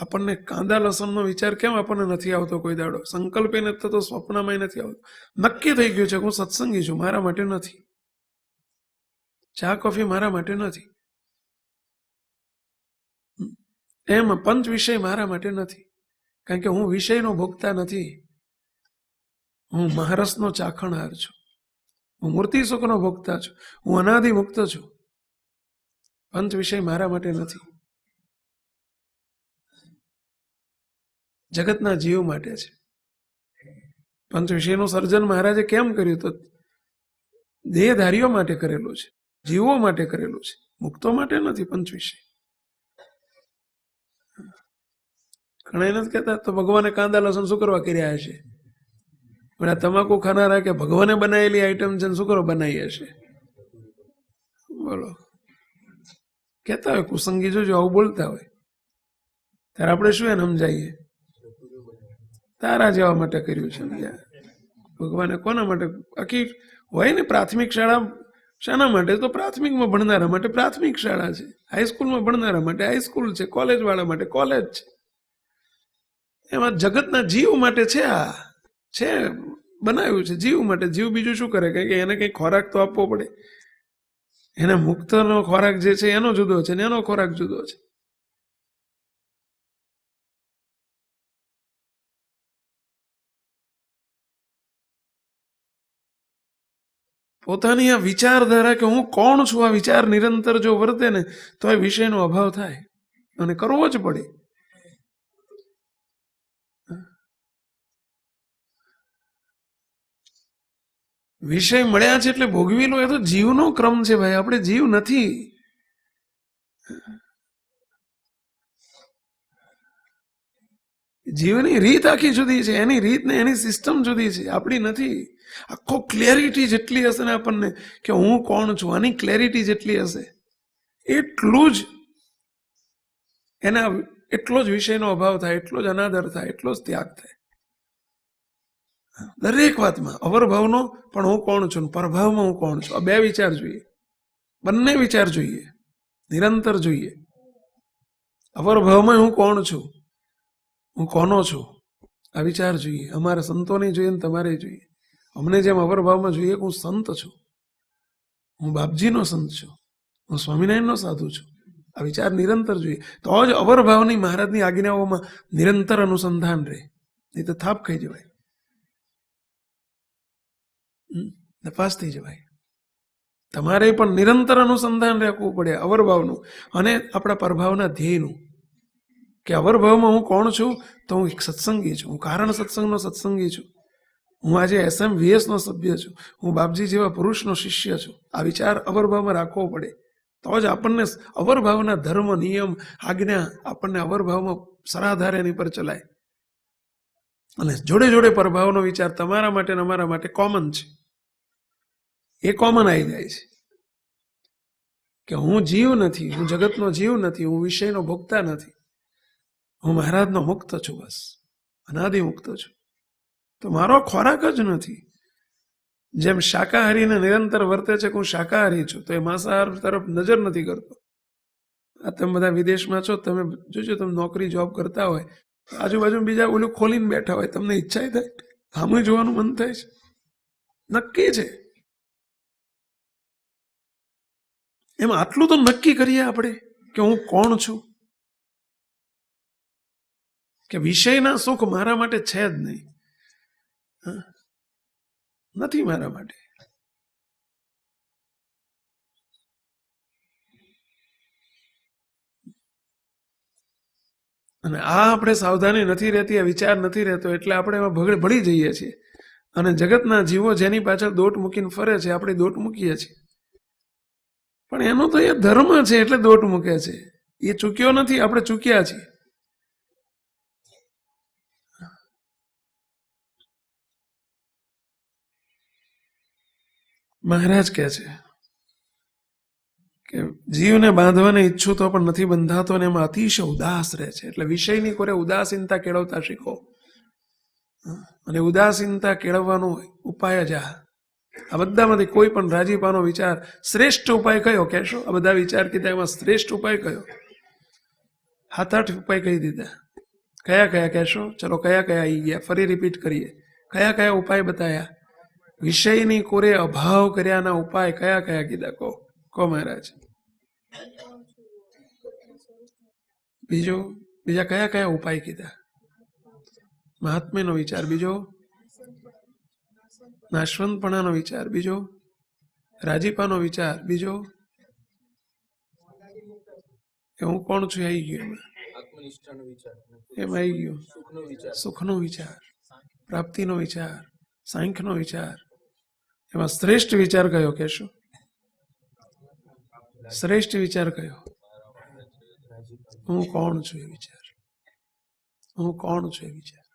આપણને કાંદા લસણનો વિચાર કેમ આપણને નથી આવતો કોઈ દાડો? સંકલ્પે નથી થતો, સ્વપ્નમાં નથી આવતો. નક્કી થઈ ગયું છે હું સત્સંગી છું, મારા માટે નથી. ચા કોફી મારા માટે નથી. એમ પંચ વિષય મારા માટે નથી, કારણ કે હું વિષયનો ભોગતા નથી. હું મહારસનો ચાખણહાર છું. હું મૂર્તિ સુખનો ભોગતા છું. હું અનાદિ મુક્ત છું. પંચ વિષય મારા માટે નથી, જગતના જીવ માટે છે. પંચ વિષયનું સર્જન મહારાજે કેમ કર્યું? તો દેહધારીઓ માટે કરેલું છે, જીવો માટે કરેલું છે, મુક્તો માટે નથી. પંચ વિષય ઘણા નથી કહેતા તો ભગવાને કાંદા લસણ શું કરવા કર્યા હશે? પણ તમાકુ ખાનારા કે ભગવાને બનાવેલી આઈટમ છે શું કરો બનાવી હશે? બોલો, કહેતા હોય કુસંગી જોજો આવું બોલતા હોય. ત્યારે આપણે શું એને સમજાવીએ? તારા જેવા માટે કર્યું છે. સમજ્યા? ભગવાને કોના માટે? આખી હોય ને પ્રાથમિક શાળા શાના માટે? તો પ્રાથમિકમાં ભણનારા માટે પ્રાથમિક શાળા છે, હાઈસ્કૂલમાં ભણનારા માટે હાઈસ્કૂલ છે, કોલેજ વાળા માટે કોલેજ છે. એમાં જગતના જીવ માટે છે. આ છે બનાવ્યું છે જીવ માટે. જીવ બીજું શું કરે? કે એને કંઈ ખોરાક તો આપવો પડે. એને મુક્તનો ખોરાક જે છે એનો જુદો છે ને એનો ખોરાક જુદો છે. પોતાની આ વિચારધારા કે હું કોણ છું, આ વિચાર નિરંતર જો વર્તે ને તો એ વિષયનો અભાવ થાય અને કરવો જ પડે. વિષય મળ્યા છે એટલે ભોગવી લો, એ તો જીવનો ક્રમ છે ભાઈ. આપણે જીવ નથી. જીવની રીત આખી જુદી છે, એની રીત ને એની સિસ્ટમ જુદી છે, આપણી નથી. આખો ક્લેરિટી જેટલી હશે ને આપણને કે હું કોણ છું, આની ક્લેરિટી જેટલી હશે એટલું જ એના એટલો જ વિષયનો અભાવ થાય, એટલો જ અનાદર થાય, એટલો જ ત્યાગ થાય. દરેક વાતમાં અવરભાવનો પણ હું કોણ છું, પરભાવમાં હું કોણ છું, આ બે વિચાર જોઈએ. બંને વિચાર જોઈએ, નિરંતર જોઈએ. અવરભાવમાં હું કોણ છું, હું કોનો છું, આ વિચાર જોઈએ. અમારા સંતોને જોઈએ ને તમારે જોઈએ. અમને જેમ અવરભાવમાં જોઈએ કે હું સંત છું, હું બાપજીનો સંત છું, હું સ્વામિનારાયણનો સાધુ છું, આ વિચાર નિરંતર જોઈએ. તો જ અવરભાવની મહારાજની આજ્ઞાઓમાં નિરંતર અનુસંધાન રહે. નહીં તો થાપ ખાઈ જવાય, નપાસ થઈ જવાય. તમારે પણ નિરંતર અનુસંધાન રાખવું પડે અવરભાવનું અને આપણા પરભાવના ધ્યેયનું. કે અવરભાવમાં હું કોણ છું? તો હું એક સત્સંગી છું, હું કારણ સત્સંગનો સત્સંગી છું, હું આજે SMVS નો સભ્ય છું, હું બાપજી જેવા પુરુષનો શિષ્ય છું. આ વિચાર અવરભાવમાં રાખવો પડે. તો જ આપણને અવરભાવના ધર્મ, નિયમ, આજ્ઞા આપણને અવરભાવમાં સરાધાર એની પર ચલાય. અને જોડે જોડે પરભાવનો વિચાર તમારા માટે અને અમારા માટે કોમન છે, એ કોમન આવી જાય છે. કે હું જીવ નથી, હું જગતનો જીવ નથી, હું વિષયનો ભોગતા નથી, હું મહારાજનો મુક્ત છું, બસ અનાદિ મુક્ત છું. તો મારો ખોરાક જ નથી. જેમ શાકાહારીને નિરંતર વર્તે છે કે હું શાકાહારી છું, તો એ માંસાહાર તરફ નજર નથી કરતો. આ તમે બધા વિદેશમાં છો, તમે જોજો, તમે નોકરી જોબ કરતા હોય, આજુબાજુ બીજા ઓલું ખોલીને બેઠા હોય, તમને ઈચ્છા થાય સામે જોવાનું મન થાય છે. નક્કી છે. એમાં આટલું તો નક્કી કરીએ આપણે કે હું કોણ છું, કે વિષયના સુખ મારા માટે છે જ નહીં, નથી મારા માટે. અને આ આપણે સાવધાની નથી રહેતી, આ વિચાર નથી રહેતો, એટલે આપણે એમાં ભળી જઈએ છીએ. અને જગતના જીવો જેની પાછળ દોટ મૂકીને ફરે છે, આપણે દોટ મૂકીએ છીએ. પણ એનો તો એ ધર્મ છે એટલે દોટ મૂકે છે. એ ચૂક્યો નથી, આપણે ચૂક્યા છીએ. મહારાજ કહે છે કે જીવને બાંધવાને ઈચ્છું તો પણ નથી બંધાતો, ને એમાં અતિશય ઉદાસ રહે છે. એટલે વિષયની કોરે ઉદાસીનતા કેળવતા શીખો. અને ઉદાસીનતા કેળવવાનો ઉપાય જ આ બધામાંથી કોઈ પણ રાજીપાનો વિચાર શ્રેષ્ઠ ઉપાય કયો કહેશો? આ બધા વિચાર કીધા, એમાં શ્રેષ્ઠ ઉપાય કયો? 7-8 ઉપાય કહી દીધા. કયા કયા કહેશો? ચલો કયા કયા આવી ગયા? ફરી રિપીટ કરીએ. કયા કયા ઉપાય બતાયા? વિષયની કોરે અભાવ કર્યાના ઉપાય કયા કયા કીધા? કહો મહારાજ. બીજા કયા કયા ઉપાય કીધા? મહાત્મ્યનો વિચાર. બીજો નાશવંતપણાનો વિચાર. બીજો રાજીપાનો વિચાર. બીજો કે હું કોણ છું આવી ગયું. એમ આવી ગયું. સુખનો વિચાર, પ્રાપ્તિનો વિચાર, સાંખ્યનો વિચાર. એમાં શ્રેષ્ઠ વિચાર કયો કહેશો? શ્રેષ્ઠ વિચાર કયો? હું કોણ છું એ વિચાર. હું કોણ છું એ વિચાર.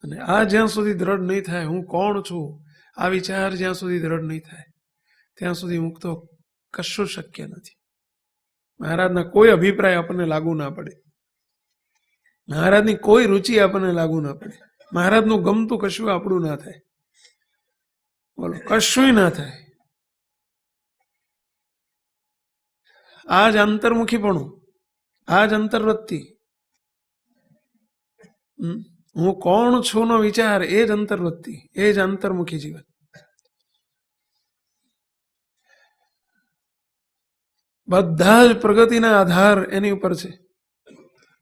અને આ જ્યાં સુધી દ્રઢ નહીં થાય, હું કોણ છું આ વિચાર જ્યાં સુધી દ્રઢ નહીં થાય, ત્યાં સુધી મુક્તો કશું શક્ય નથી. મહારાજના કોઈ અભિપ્રાય આપણને લાગુ ના પડે, મહારાજની કોઈ રુચિ આપણને લાગુ ના પડે, મહારાજનું ગમતું કશું આપણું ના થાય. બોલો, કશું ના થાય. આ જ અંતર્મુખીપણું, આ જ અંતર્વૃત્તિ. હું કોણ છું નો વિચાર, એ જ અંતર્વૃત્તિ, એ જ અંતર્મુખી જીવન. બધા જ પ્રગતિના આધાર એની ઉપર છે.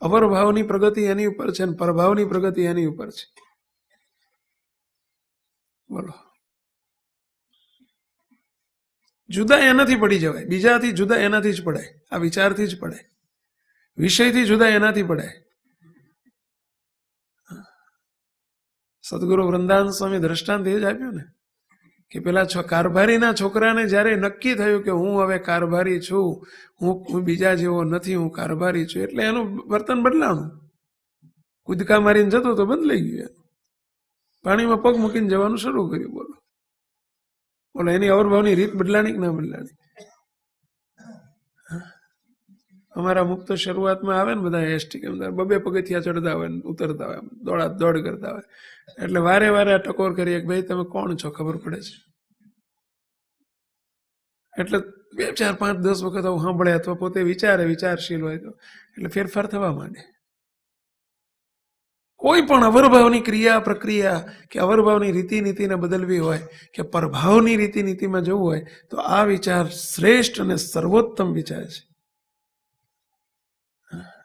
અપરભાવની પ્રગતિ એની ઉપર છે અને પરભાવની પ્રગતિ એની ઉપર છે. બોલો, જુદા એનાથી પડી જવાય, બીજાથી જુદા એનાથી જ પડાય, આ વિચારથી જ પડાય, વિષયથી જુદા એનાથી પડાય. સદગુરુ વૃંદાવન સ્વામી દ્રષ્ટાંત એ જ આપ્યું ને કે પેલા કારભારીના છોકરાને જ્યારે નક્કી થયું કે હું હવે કારભારી છું, હું બીજા જેવો નથી, હું કારભારી છું, એટલે એનું વર્તન બદલાણું. કૂદકા મારીને જતો તો બદલાઈ ગયું, પાણીમાં પગ મૂકીને જવાનું શરૂ કર્યું. બોલો બોલો, એની અવરભાવની રીત બદલાણી કે ના બદલાણી? અમારા મુક્ત શરૂઆતમાં આવે ને બધા એસટી કેમ બબે પગથિયા ચડતા હોય ઉતરતા હોય, દોડ કરતા હોય, એટલે વારે વારે આ ટકોર કરીએ કે ભાઈ તમે કોણ છો, ખબર પડે છે. એટલે 2, 4, 5, 10 વખત આવું સાંભળે અથવા પોતે વિચારે, વિચારશીલ હોય તો એટલે ફેરફાર થવા માંડે. કોઈ પણ અવરભાવની ક્રિયા પ્રક્રિયા કે અવરભાવની રીતિ નીતિને બદલવી હોય કે પરભાવની રીતિ નીતિમાં જવું હોય તો આ વિચાર શ્રેષ્ઠ અને સર્વોત્તમ વિચાર છે.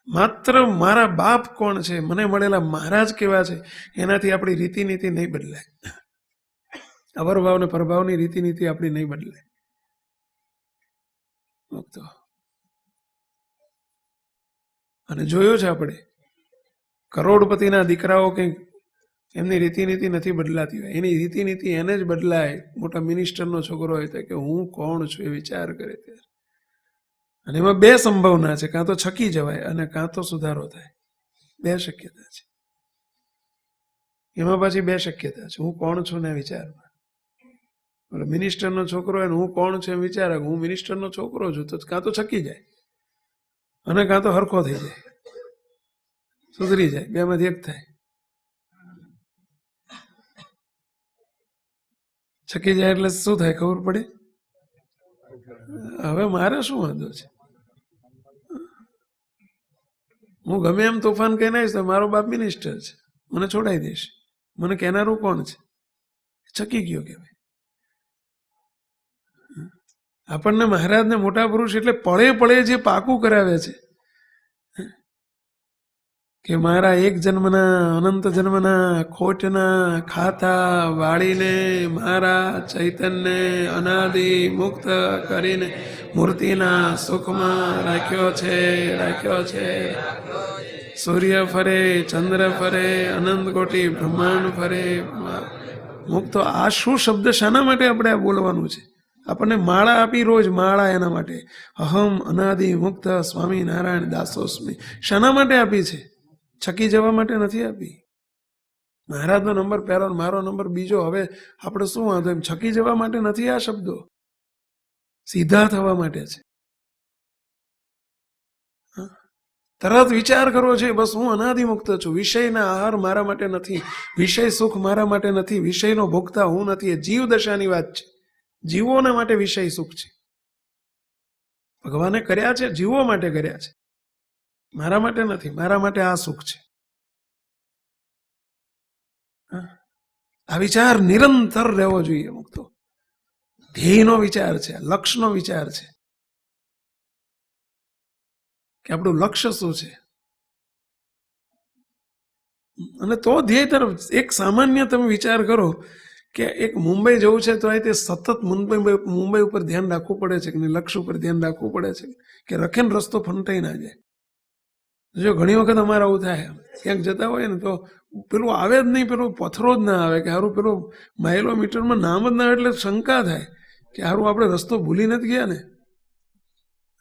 માત્ર મારા બાપ કોણ છે, મને મળેલા મહારાજ કેવા છે, એનાથી આપણી રીતિ નીતિ નહીં બદલાય. અવરભાવ ને પરભાવની રીતિ નીતિ આપણી નહીં બદલાય. અને જોયું છે આપણે કરોડપતિના દીકરાઓ કંઈક એમની રીતિ નીતિ નથી બદલાતી હોય, એની રીતિ નીતિ એને જ બદલાય. મોટા મિનિસ્ટરનો છોકરો હોય તો કે હું કોણ છું એ વિચાર કરે ત્યારે. અને એમાં 2 સંભાવના છે, કાં તો છકી જવાય અને કાં તો સુધારો થાય. 2 શક્યતા છે એમાં, પાછી 2 શક્યતા છે. હું કોણ છું ને વિચારમાં. મિનિસ્ટરનો છોકરો હોય ને હું કોણ છું એમ વિચારે હું મિનિસ્ટરનો છોકરો છું, તો કાં તો છકી જાય અને કાં તો હરખો થઈ જાય, સુધરી જાય. 2 માંથી 1 થાય. છકી જાય એટલે શું થાય ખબર પડે? હવે મારે શું વાંધો છે? હું ગમે એમ તોફાન કહીને આવીશ તો મારો બાપ મિનિસ્ટર છે, મને છોડાઈ દેશે. મને કહેનારું કોણ છે? છકી ગયો કહેવાય. આપણને મહારાજને મોટા પુરુષ એટલે પળે પળે જે પાકું કરાવે છે કે મારા એક જન્મના અનંત જન્મના ખોટના ખાતા વાળીને મારા ચૈતન્ય અનાદિ મુક્ત કરીને મૂર્તિના સુખમાં રાખ્યો છે. સૂર્ય ફરે, ચંદ્ર ફરે, અનંત કોટી બ્રહ્માંડ ફરે. મુક્તો આ શું શબ્દ શાના માટે આપણે આ બોલવાનું છે? આપણને માળા આપી રોજ, માળા એના માટે. અહમ અનાદિ મુક્ત સ્વામિનારાયણ દાસોસ્મી શાના માટે આપી છે? છકી જવા માટે નથી આપી. મહારાજનો નંબર પહેલો, મારો નંબર બીજો. હવે આપણે શું વાંધો, એમ છકી જવા માટે નથી આ શબ્દો, સીધા થવા માટે છે. તરત વિચાર કરવો છે બસ હું અનાદિમુક્ત છું, વિષયના આહાર મારા માટે નથી, વિષય સુખ મારા માટે નથી, વિષયનો ભોગતા હું નથી. એ જીવ દશાની વાત છે. જીવોના માટે વિષય સુખ છે, ભગવાને કર્યા છે જીવો માટે કર્યા છે, મારા માટે નથી. મારા માટે આ સુખ છે. આ વિચાર નિરંતર રહેવો જોઈએ. મુક્તો ધ્યેયનો વિચાર છે, લક્ષ્યનો વિચાર છે કે આપણું લક્ષ્ય શું છે. અને તો ધ્યેય તરફ. એક સામાન્ય તમે વિચાર કરો કે એક મુંબઈ જવું છે તો તે સતત મુંબઈ ઉપર ધ્યાન રાખવું પડે છે કે લક્ષ્ય ઉપર ધ્યાન રાખવું પડે છે કે રખેન રસ્તો ફંટાઈ ના જાય. જો ઘણી વખત અમારે આવું થાય, ક્યાંક જતા હોય ને તો પેલું આવે જ નહીં, પેલું પથરો જ ના આવે કે હારું પેલું માઇલોમીટરમાં નામ જ ના આવે, એટલે શંકા થાય કે હારું આપણે રસ્તો ભૂલી નથી ગયા ને.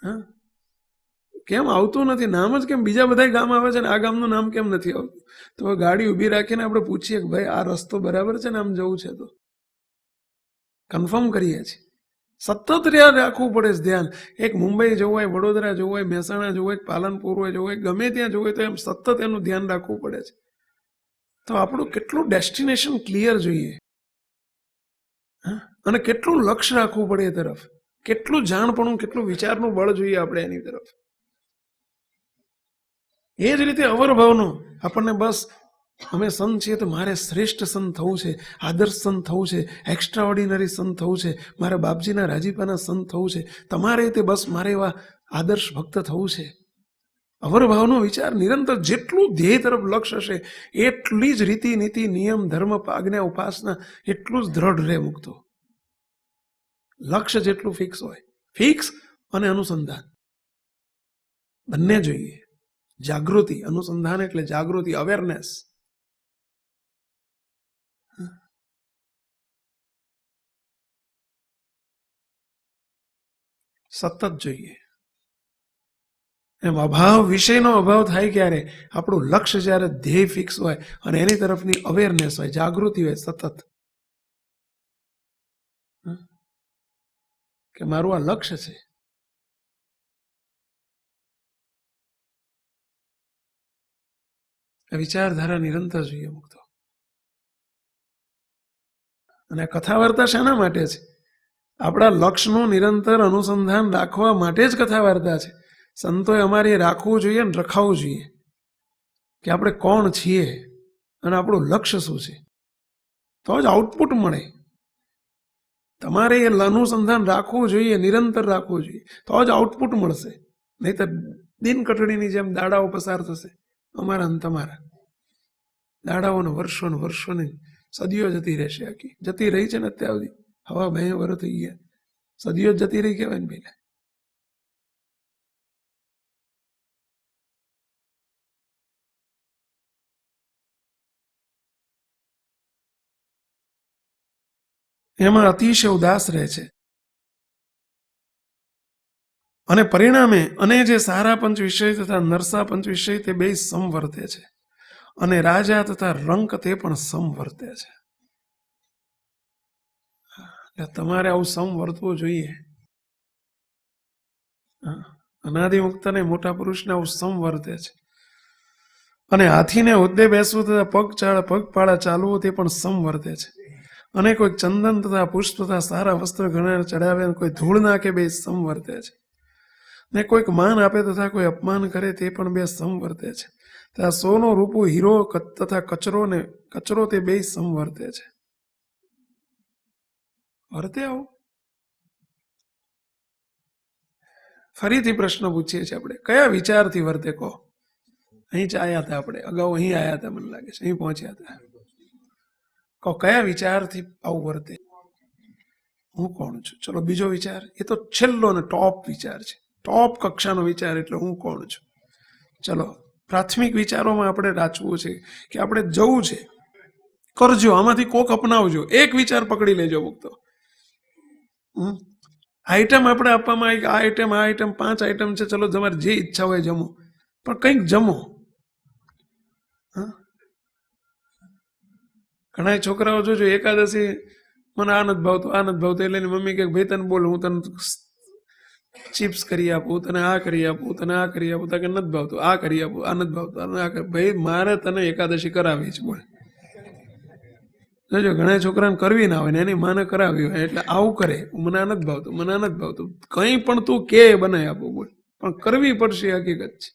હા, કેમ આવતું નથી નામ જ? કેમ બીજા બધા ગામ આવે છે ને આ ગામનું નામ કેમ નથી આવતું? તો ગાડી ઊભી રાખીને આપણે પૂછીએ કે ભાઈ આ રસ્તો બરાબર છે ને આમ જવું છે? તો કન્ફર્મ કરીએ છીએ. સતત રાખવું પડે છે ધ્યાન. એક મુંબઈ જવું હોય, વડોદરા જવું હોય, મહેસાણા જવું હોય, પાલનપુર હોય જવું હોય, ગમે ત્યાં જવું હોય તો એમ સતત એનું ધ્યાન રાખવું પડે છે. તો આપણું કેટલું ડેસ્ટિનેશન ક્લિયર જોઈએ, અને કેટલું લક્ષ્ય રાખવું પડે એ તરફ, કેટલું જાણપણું, કેટલું વિચારનું બળ જોઈએ આપણે એની તરફ. એ જ રીતે અવરભાવનો આપણને બસ અમે સંત છીએ તો મારે શ્રેષ્ઠ સંત થવું છે, આદર્શ સંત થવું છે, એક્સ્ટ્રા ઓર્ડિનરી સંત થવું છે, મારા બાપજીના રાજીપાના સંત થવું છે, તમારે તે બસ મારે એવા આદર્શ ભક્ત થવું છે. અવરભાવનો વિચાર નિરંતર, જેટલું ધ્યેય તરફ લક્ષ્ય હશે એટલી જ રીતિ નીતિ નિયમ ધર્મ આજ્ઞા ઉપાસના એટલું જ દ્રઢ રહે મુક્તો. લક્ષ્ય જેટલું ફિક્સ હોય, ફિક્સ અને અનુસંધાન બંને જોઈએ. જાગૃતિ, અનુસંધાન એટલે જાગૃતિ, અવેરનેસ. સતત જોઈએ. એમ અભાવ, વિષયનો અભાવ થાય ક્યારે? આપણું લક્ષ્ય જ્યારે ધ્યેય ફિક્સ હોય અને એની તરફની અવેરનેસ હોય, જાગૃતિ હોય સતત, કે મારું આ લક્ષ્ય છે. વિચારધારા નિરંતર જોઈએ મુક્તો. અને કથા વાર્તા શાના માટે છે? આપણા લક્ષ્યનું નિરંતર અનુસંધાન રાખવા માટે જ કથા વાર્તા છે. સંતોએ અમારે રાખવું જોઈએ અને રખાવવું જોઈએ કે આપણે કોણ છીએ અને આપણું લક્ષ્ય શું છે, તો જ આઉટપુટ મળે. તમારે એ અનુસંધાન રાખવું જોઈએ, નિરંતર રાખવું જોઈએ, તો જ આઉટપુટ મળશે. નહીં તો દિન કટડીની જેમ દાડાઓ પસાર થશે, અમારા અને તમારા. દાડાઓને વર્ષોને વર્ષોને સદીઓ જતી રહેશે. આખી જતી રહી છે ને અત્યાર સુધી, હવા 2 વર્ષ થઈ ગયા, સદીઓ જ જતી રહી કહેવાય ને પહેલા. એમાં અતિશય ઉદાસ રહે છે અને પરિણામે અને જે સારા પંચ વિષય તથા નરસા પંચ વિષય તે બે સમવર્તે છે, અને રાજા તથા રંક તે પણ સમવર્તે છે. તમારે આવું સમવર્તવું જોઈએ. અનાદિમુક્તને મોટા પુરુષને આવું સમવર્તે છે. અને હાથીને હોદ્દે બેસવું તથા પગપાળા ચાલવું તે પણ સમવર્તે છે. અને કોઈ ચંદન તથા પુષ્પ તથા સારા વસ્ત્ર ઘણા ચડાવે, કોઈ ધૂળ નાખે, બે સમવર્તે છે. ને કોઈક માન આપે તથા કોઈ અપમાન કરે તે પણ બે સમવર્તે છે. તથા સોનો રૂપું હીરો તથા કચરો તે બે સમવર્તે છે. વર્તે આવું? ફરીથી પ્રશ્ન પૂછીએ છીએ આપણે, કયા વિચારથી વર્તે કહો? અહીં જ આવ્યા હતા આપણે, અગાઉ અહીં આવ્યા હતા, મને લાગે છે અહીં પહોંચ્યા હતા. કહો કયા વિચારથી આવું વર્તે? હું કોણ છું? ચલો બીજો વિચાર, એ તો છેલ્લો ને ટોપ વિચાર છે, ટોપ કક્ષાનો વિચાર, એટલે હું કોણ છું. ચલો પ્રાથમિક વિચારોમાં આપણે રાચવું છે કે આપણે જવું છે, કરજો, આમાંથી કોક અપનાવજો, એક વિચાર પકડી લેજો મુક્તો. આઈટમ આપણે આપવામાં આવી, આ આઈટમ 5 આઈટમ છે, ચલો તમારે જે ઈચ્છા હોય જમો, પણ કંઈક જમો. ઘણા છોકરાઓ જોજો, એકાદશી મને આ નથી ભાવતું, આ નથી ભાવતું, એટલે એની મમ્મી કે ભાઈ તને બોલ, હું તને ચિપ્સ કરી આપું, તને આ કરી આપું, તને આ કરી આપું, કે નથી ભાવતું આ કરી આપું, આ નથી ભાવતું આ. ભાઈ મારે તને એકાદશી કરાવી છે, બોલ. જોજો ઘણા છોકરાને કરવી ના હોય ને એની માને કરાવી હોય, એટલે આવું કરે, મને આ નથી ભાવતું, મને આ નથી ભાવતું, કંઈ પણ તું કે બનાવી આપું, બોલ, પણ કરવી પડશે, હકીકત છે.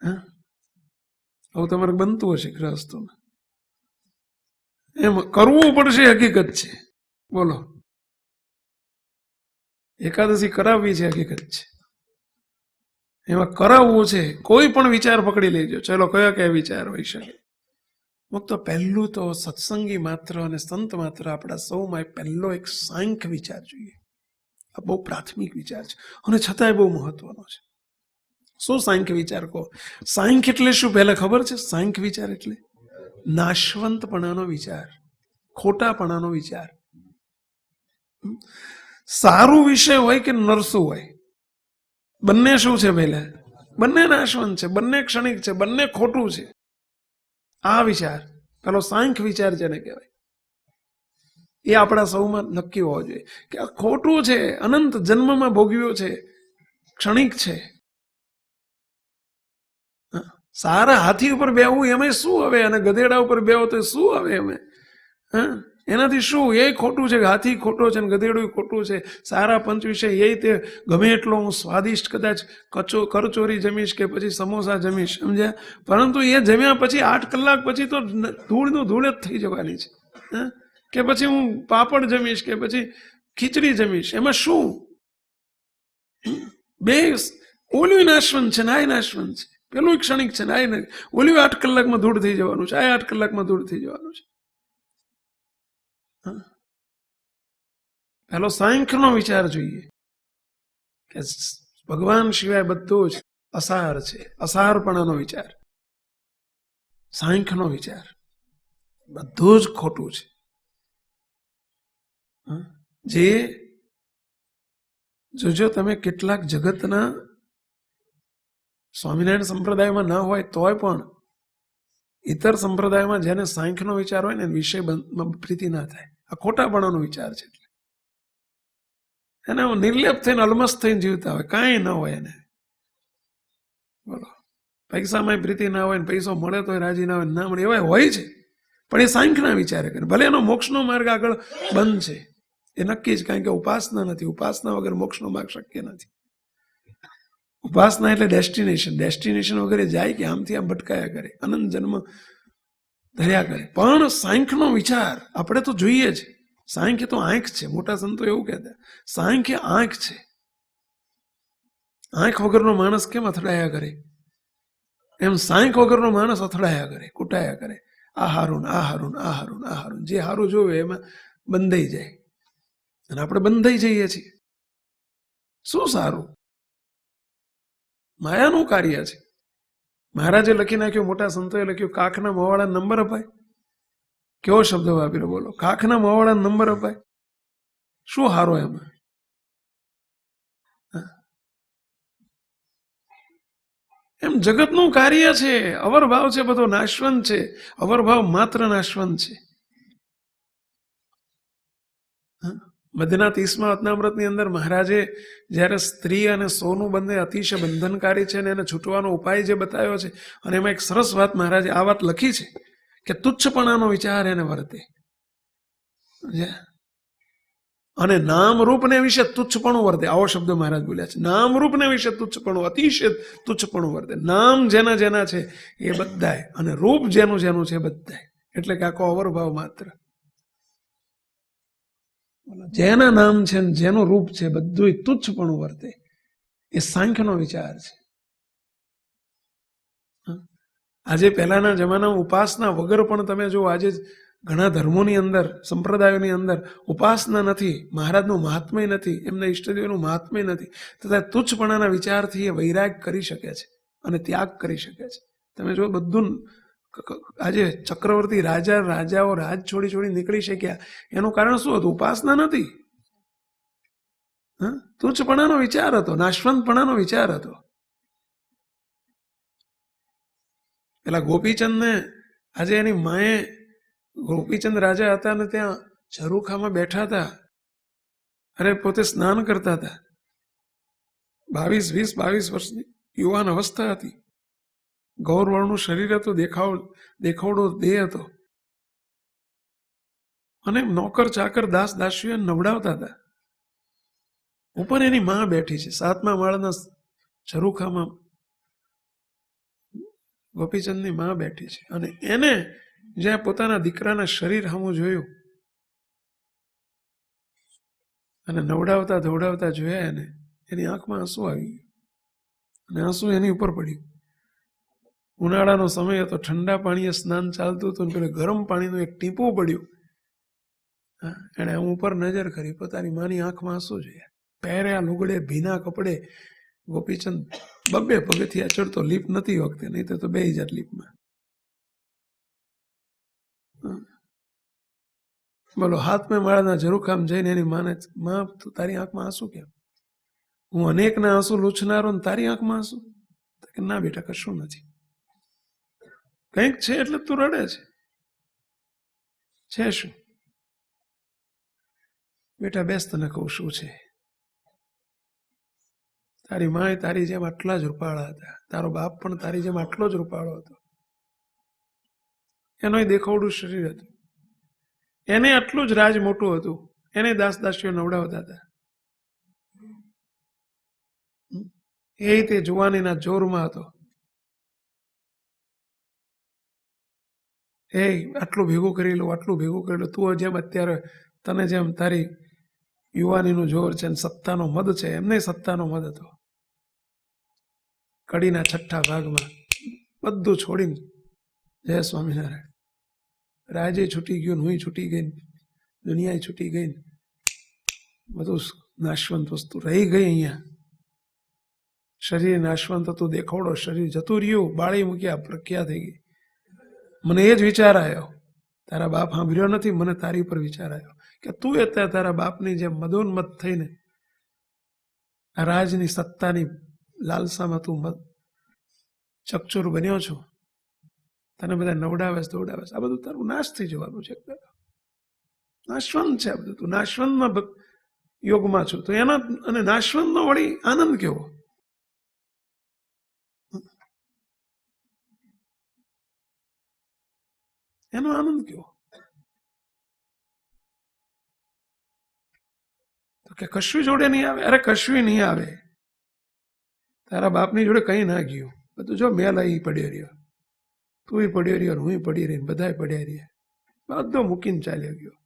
હા, આવું તમારે બનતું હશે ગ્રહસ્થોમાં, એમ કરવું પડશે, હકીકત છે. બોલો, એકાદશી કરાવવી છે, હકીકત છે. એમાં કરાવવું છે, કોઈ પણ વિચાર પકડી લેજો. ચલો કયા કયા વિચાર હોય શકે? તો પહેલું તો સત્સંગી માત્ર અને સંત માત્ર આપણા સૌમાં પહેલો એક સાંખ્ય વિચાર જોઈએ. આ બહુ પ્રાથમિક વિચાર છે અને છતાંય બહુ મહત્વનો છે. શું સાંખ્ય વિચાર કહો? સાંખ્ય એટલે શું પહેલા ખબર છે? સાંખ્ય વિચાર એટલે નાશવંતપણાનો વિચાર, ખોટાપણાનો વિચાર. સારું વિષય હોય કે નરસું હોય, બંને શું છે? પહેલા બંને નાશવંત છે, બંને ક્ષણિક છે, બંને ખોટું છે. આ વિચાર પેલો સાંખ્ય વિચાર જેને કહેવાય. એ આપણા સૌમાં નક્કી હોવો જોઈએ કે આ ખોટું છે, અનંત જન્મમાં ભોગવ્યો છે, ક્ષણિક છે. સારા હાથી ઉપર બેહવું એમાં શું હવે, અને ગધેડા ઉપર બેહો તો શું હવે એમાં? એનાથી શું? એ ખોટું છે, હાથી ખોટો છે, ગધેડું ખોટું છે. સારા પંચ વિષય એ તે ગમે એટલો હું સ્વાદિષ્ટ કદાચ કરચોરી જમીશ કે પછી સમોસા જમીશ, સમજ્યા? પરંતુ એ જમ્યા પછી 8 કલાક પછી તો ધૂળનું ધૂળ જ થઈ જવાની છે. કે પછી હું પાપડ જમીશ કે પછી ખીચડી જમીશ, એમાં શું? બે ઓલું નાશવંત છે ને આ નાશવંત છે. પેલું ક્ષણિક છે ને આ ઓલું 8 કલાકમાં ધૂળ થઈ જવાનું છે, આ 8 કલાકમાં ધૂળ થઈ જવાનું છે. પેલો સાંખ્યનો વિચાર જોઈએ કે ભગવાન સિવાય બધું જ અસાર છે, અસારપણાનો વિચાર. સાંખ્યનો વિચાર બધું જ ખોટું છે. જે જોજો તમે કેટલાક જગતના સ્વામિનારાયણ સંપ્રદાયમાં ના હોય તોય પણ ઇતર સંપ્રદાયમાં જેને સાંખ્યનો વિચાર હોય ને વિષય પ્રીતિ ના થાય. આ ખોટાપણાનો વિચાર છે. એને નિર્લેપ થઈને અલમસ્ત થઈને જીવતા હોય, કાંઈ ન હોય એને. બોલો, પૈસામાં પ્રીતિ ના હોય ને પૈસો મળે તો રાજી ના હોય, ના મળે એવા હોય છે. પણ એ સાંખ્યના વિચારે કરે. ભલે એનો મોક્ષનો માર્ગ આગળ બંધ છે, એ નક્કી જ, કારણ કે ઉપાસના નથી. ઉપાસના વગર મોક્ષનો માર્ગ શક્ય નથી. ઉપાસના એટલે ડેસ્ટિનેશન વગેરે જાય કે આમથી આમ ભટકાયા કરે, અનંત જન્મ ધર્યા કરે. પણ સાંખ્યનો વિચાર આપણે તો જોઈએ જ. સાંખ્ય તો આંખ છે. મોટા સંતો એવું કહેતા, સાંખ્ય આંખ છે. આંખ વગરનો માણસ કેમ અથડાયા કરે, એમ સાંખ્ય વગરનો માણસ અથડાયા કરે, કૂટાયા કરે. આ હારું, આ હારું, આ હારું, આ હારું. જે હારું જોવે એમાં બંધાઈ જાય, અને આપણે બંધાઈ જઈએ છીએ. શું સારું? માયાનું કાર્ય છે. મહારાજે લખી નાખ્યું, મોટા સંતોએ લખ્યું, કાખના મોવાળા નંબર અપાય. કેવો શબ્દ વાપર્યો, બોલો. કાખના મોવાળા નંબર અપાય. શું હારો એમાં? એમ જગતનું કાર્ય છે, અવરભાવ છે, બધો નાશવંત છે. અવરભાવ માત્ર નાશવંત છે. મધ્યના 30મા રત્નામૃતની અંદર મહારાજે જ્યારે સ્ત્રી અને સોનું બંને અતિશય બંધનકારી છે ને એને છૂટવાનો ઉપાય જે બતાવ્યો છે, અને એમાં એક સરસ વાત મહારાજે આ વાત લખી છે કે તુચ્છપણાનો વિચાર એને વર્તે. અને નામરૂપને વિશે તુચ્છપણું વર્તે. આવો શબ્દ મહારાજ બોલ્યા છે. નામરૂપને વિશે તુચ્છપણું, અતિશય તુચ્છપણું વર્તે. નામ જેના જેના છે એ બધાય, અને રૂપ જેનું જેનું છે બધાય. એટલે કે આખો અવરભાવ માત્ર. જેના નામ છે, જેનું રૂપ છે, બધું તુચ્છપણું વર્તે. એ સાંખ્યનો વિચાર છે. આજે પહેલાના જમાનામાં ઉપાસના વગર પણ તમે જો આજે ઘણા ધર્મોની અંદર, સંપ્રદાયોની અંદર ઉપાસના નથી, મહારાજનું મહાત્મય નથી, એમના ઈષ્ટદેવનું મહાત્મય નથી, તથા તુચ્છપણાના વિચારથી એ વૈરાગ કરી શકે છે અને ત્યાગ કરી શકે છે. તમે જો બધું આજે ચક્રવર્તી રાજાઓ રાજ છોડી નીકળી શક્યા, એનું કારણ શું હતું? ઉપાસના નથી. તુચ્છપણાનો વિચાર હતો, નાશવંતપણાનો વિચાર હતો. પેલા ગોપીચંદને આજે એની માએ, ગોપીચંદ રાજા હતા ને ત્યાં ઝરૂખામાં બેઠા હતા, અરે પોતે સ્નાન કરતા હતા. 22 વર્ષની યુવાન અવસ્થા હતી. ગૌરવર્ણનું શરીર હતું, દેખાવડો દેહ હતો, અને નોકર ચાકર દાસ દાસીઓ નવડાવતા હતા. ઉપર એની માં બેઠી છે. 7મા માળના ઝરૂખામાં ગોપીચંદની માં બેઠી છે, અને એને જ્યાં પોતાના દીકરાના શરીર સામું જોયું અને નવડાવતા ધોવડાવતા જોયા એને, એની આંખમાં આંસુ આવી ગયું, અને આંસુ એની ઉપર પડ્યું. ઉનાળાનો સમય હતો, ઠંડા પાણીએ સ્નાન ચાલતું હતું, પેલે ગરમ પાણીનું એક ટીપું પડ્યું. એણે આમ ઉપર નજર કરી, પોતાની માની આંખમાં આંસુ જોયા. પહેર્યા લુગડે, ભીના કપડે ગોપીચંદ 2 પગથિયા ચડતો. લીપ નથી વખતે, નહીં તો 2 જાત લીપમાં. બોલો, હાથમાં માળાના ઝરૂખામ જઈને એની માને, માં તારી આંખમાં આંસુ કેમ? હું અનેકના આંસુ લૂછનારો ને તારી આંખમાં આંસુ? કે ના બેટા, કશું નથી. કંઈક છે એટલે તું રડે છે શું? બેટા બેસ, તને કહું શું છે. તારી માએ તારી જેમ આટલા જ રૂપાળા હતા, તારો બાપ પણ તારી જેમ આટલો જ રૂપાળો હતો. એનોય દેખાવડું શરીર હતું, એને આટલું જ રાજ મોટું હતું, એને દાસ દાસીઓ નવડાવતા હતા. એ તે જુવાનીના જોરમાં હતો. એ આટલું ભેગું કરી લો, આટલું ભેગું કરી લો. તું જેમ અત્યારે તને જેમ તારી યુવાનીનું જોર છે ને સત્તાનો મદ છે, એમને સત્તાનો મદ હતો. કડીના 6ઠ્ઠા ભાગમાં બધું છોડીને જય સ્વામિનારાયણ, રાજે છૂટી ગયું, હુંય છૂટી ગઈ, દુનિયાએ છૂટી ગઈ, બધું નાશવંત વસ્તુ રહી ગઈ. અહીંયા શરીર નાશવંત હતું, દેખાવડો શરીર જતું રહ્યું, બાળી મૂક્યા, પ્રખ્યા થઈ ગઈ. મને એ જ વિચાર આવ્યો, તારા બાપ સાંભળ્યો નથી, મને તારી પર વિચાર આવ્યો કે તું અત્યારે તારા બાપની જેમ મદોન્મત થઈને આ રાજની સત્તાની લાલસામાં તું ચકચોર બન્યો છો. તને બધા નવડાવે દોડાવે, આ બધું તારું નાશ થઈ જવાનું છે. નાશવંત છે આ બધું, તું નાશવંતમાં યોગમાં છું. તો એના અને નાશવંતનો વળી આનંદ કેવો. એનો આનંદ કેવો. તો કે કશું જોડે નહીં આવે. અરે કશું નહીં આવે. તારા બાપની જોડે કઈ ના ગયું. બધું જો મેલ અહીં પડ્યો રહ્યો, તું પડ્યો રહ્યો, હું પડી રહી, બધા પડ્યા રહ્યા, બધો મૂકીને ચાલ્યો ગયો.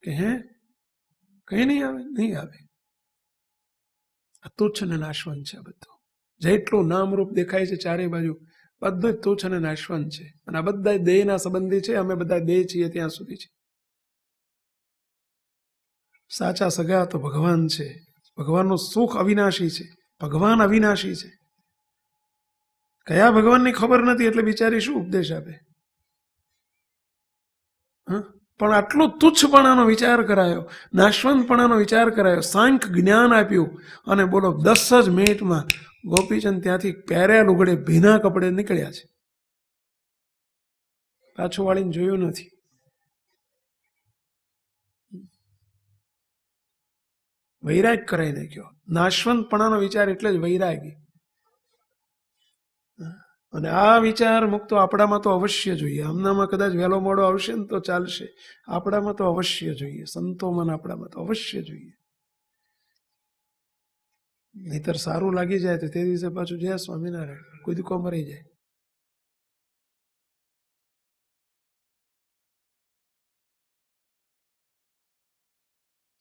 કે હે કઈ નહીં આવે, નહીં આવે. આ તુચ્છ ને નાશવંત છે આ બધું. જેટલું નામરૂપ દેખાય છે ચારે બાજુ, બધું જ તુચ્છ અને નાશવંત છે. અને આ બધા દેહના સંબંધી છે. અમે બધા દેહ છીએ ત્યાં સુધી છે. સાચા સગા તો ભગવાન છે. ભગવાનનું સુખ અવિનાશી છે. ભગવાન અવિનાશી છે. કયા ભગવાનની ખબર નથી એટલે બિચારી શું ઉપદેશ આપે. પણ આટલો તુચ્છપણાનો વિચાર કરાયો, નાશવંતપણાનો વિચાર કરાયો, સાંખ્ય જ્ઞાન આપ્યું, અને બોલો 10 જ મિનિટમાં ગોપીચંદ ત્યાંથી પહેર્યા લુગડે ભીના કપડે નીકળ્યા છે. પાછું વાળીને જોયું નથી. વૈરાગ કરાઈ નાખ્યો. નાશવંતપણાનો વિચાર એટલે જ વૈરાગી. અને આ વિચાર મુક્તો આપણામાં તો અવશ્ય જોઈએ. આમનામાં કદાચ વહેલો મોડો આવશે ને તો ચાલશે. આપણામાં તો અવશ્ય જોઈએ. સંતોમાં આપણામાં તો અવશ્ય જોઈએ. નહીતર સારું લાગી જાય તો તે દિવસે પાછું જય સ્વામિનારાયણ કૂદકો મરી જાય.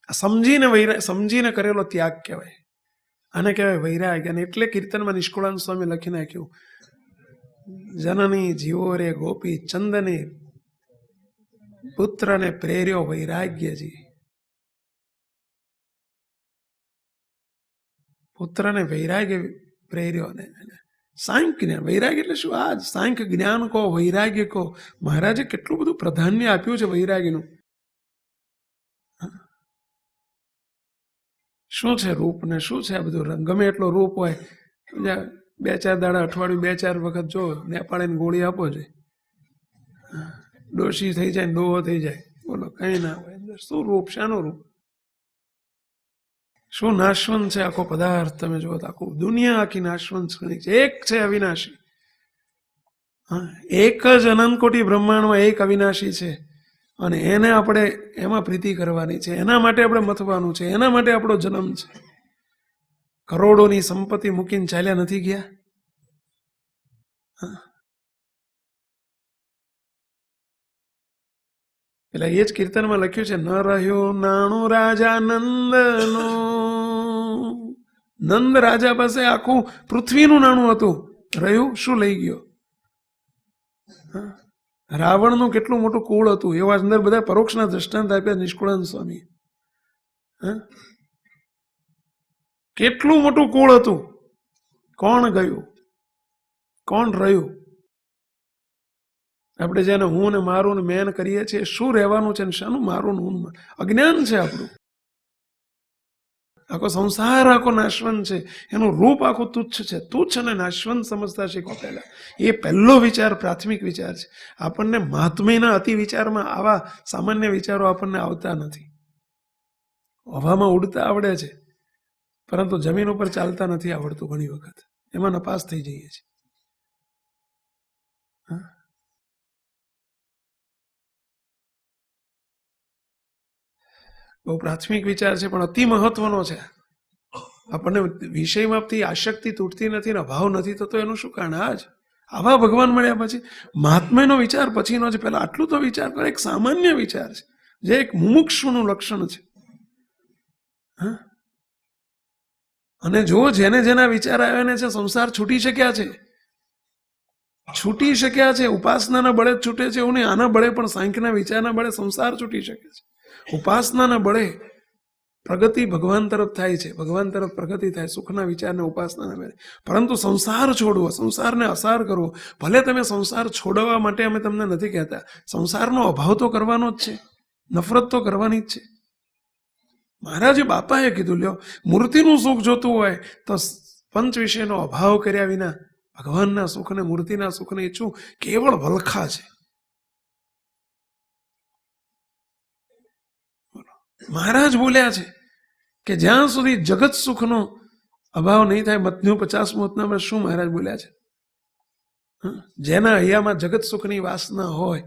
સમજીને કરેલો ત્યાગ કહેવાય. આને કહેવાય વૈરાગ. અને એટલે કીર્તનમાં નિષ્કુળાનંદ સ્વામી લખી નાખ્યું, જનની જીવો રે ગોપી ચંદને પુત્રને પ્રેર્યો વૈરાગ્યજી. પુત્રને વૈરાગ્ય પ્રેર્યો. ને સાંખ્ય જ્ઞાન. વૈરાગ્ય એટલે શું? આ સાંખ્ય જ્ઞાન કહો, વૈરાગ્ય કહો. મહારાજે કેટલું બધું પ્રાધાન્ય આપ્યું છે વૈરાગ્યનું. શું છે રૂપ ને શું છે આ બધું. ગમે એટલો રૂપ હોય, 2-4 દાડા, અઠવાડિયું 2-4 વખત જો નેપાળીને ગોળી આપો છે, ડોશી થઈ જાય, ડોહો થઈ જાય. બોલો કઈ ના હોય અંદર. શું રૂપ, શાનું રૂપ? શું નાશવંત છે આખો પદાર્થ. તમે જુઓ તો આખું દુનિયા આખી નાશવંત છે. એક છે અવિનાશી. એક જ અનંત કોટી બ્રહ્માંડમાં એક અવિનાશી છે. અને એને આપણે એમાં પ્રીતિ કરવાની છે. એના માટે આપણે મથવાનું છે. એના માટે આપણો જન્મ છે. કરોડોની સંપત્તિ મૂકીને ચાલ્યા નથી ગયા. એટલે એ જ કીર્તનમાં લખ્યું છે, ન રહ્યું નાણું રાજા નંદનું. નંદ રાજા પાસે આખું પૃથ્વીનું નાણું હતું. રહ્યું શું લઈ ગયો? રાવણનું કેટલું મોટું કુળ હતું. એવા અંદર બધા પરોક્ષના દ્રષ્ટાંત આપ્યા નિષ્કુળાનંદ સ્વામી. કેટલું મોટું કુળ હતું. કોણ ગયું, કોણ રહ્યું? આપણે જેને હું ને મારું ને મેન કરીએ છીએ, શું રહેવાનું છે ને શાનું મારું ને હું? અજ્ઞાન છે આપણું. આખો સંસાર આખો નાશવંત છે, એનું રૂપ આખું તુચ્છ છે. તુચ્છ અને નાશવંત સમજતા શીખો પહેલા. એ પહેલો વિચાર પ્રાથમિક વિચાર છે. આપણને મહાત્મ્યના અતિ વિચારમાં આવા સામાન્ય વિચારો આપણને આવતા નથી. હવામાં ઉડતા આવડે છે, પરંતુ જમીન ઉપર ચાલતા નથી આવડતું. ઘણી વખત એમાં નપાસ થઈ જઈએ છીએ. બહુ પ્રાથમિક વિચાર છે, પણ અતિ મહત્વનો છે. આપણને વિષયમાંથી આસક્તિ તૂટતી નથી ને અભાવ નથી થતો. એનું શું કારણ? આવા ભગવાન મળ્યા પછી મહાત્મ્યનો વિચાર પછીનો છે. પહેલા આટલું તો વિચાર કરો. એક સામાન્ય વિચાર છે, જે એક મુમુક્ષુનું લક્ષણ છે. અને જો જેને જેના વિચાર આવ્યા ને છે, સંસાર છૂટી શક્યા છે, ઉપાસનાના બળે જ છૂટે છે. એવું નહીં, આના બળે પણ, સાંખ્યના વિચારના બળે સંસાર છૂટી શકે છે. ઉપાસનાના બળે પ્રગતિ ભગવાન તરફ થાય છે, ભગવાન તરફ પ્રગતિ થાય સુખના વિચારને ઉપાસનાના બળે. પરંતુ સંસાર છોડવો, સંસારને અસાર કરવો, ભલે તમે સંસાર છોડવા માટે અમે તમને નથી કહેતા, સંસારનો અભાવ તો કરવાનો જ છે, નફરત તો કરવાની જ છે. મહારાજે બાપાએ કીધું, લ્યો મૂર્તિનું સુખ જોતું હોય તો પંચ વિષયનો અભાવ કર્યા વિના ભગવાનના સુખને, મૂર્તિના સુખને ઈચ્છું કેવળ વલખા છે. મહારાજ બોલ્યા છે કે જ્યાં સુધી જગત સુખનો અભાવ નહીં થાય, મધ્યુ 50 મોતનામાં શું મહારાજ બોલ્યા છે? જેના હૈયામાં જગત સુખની વાસના હોય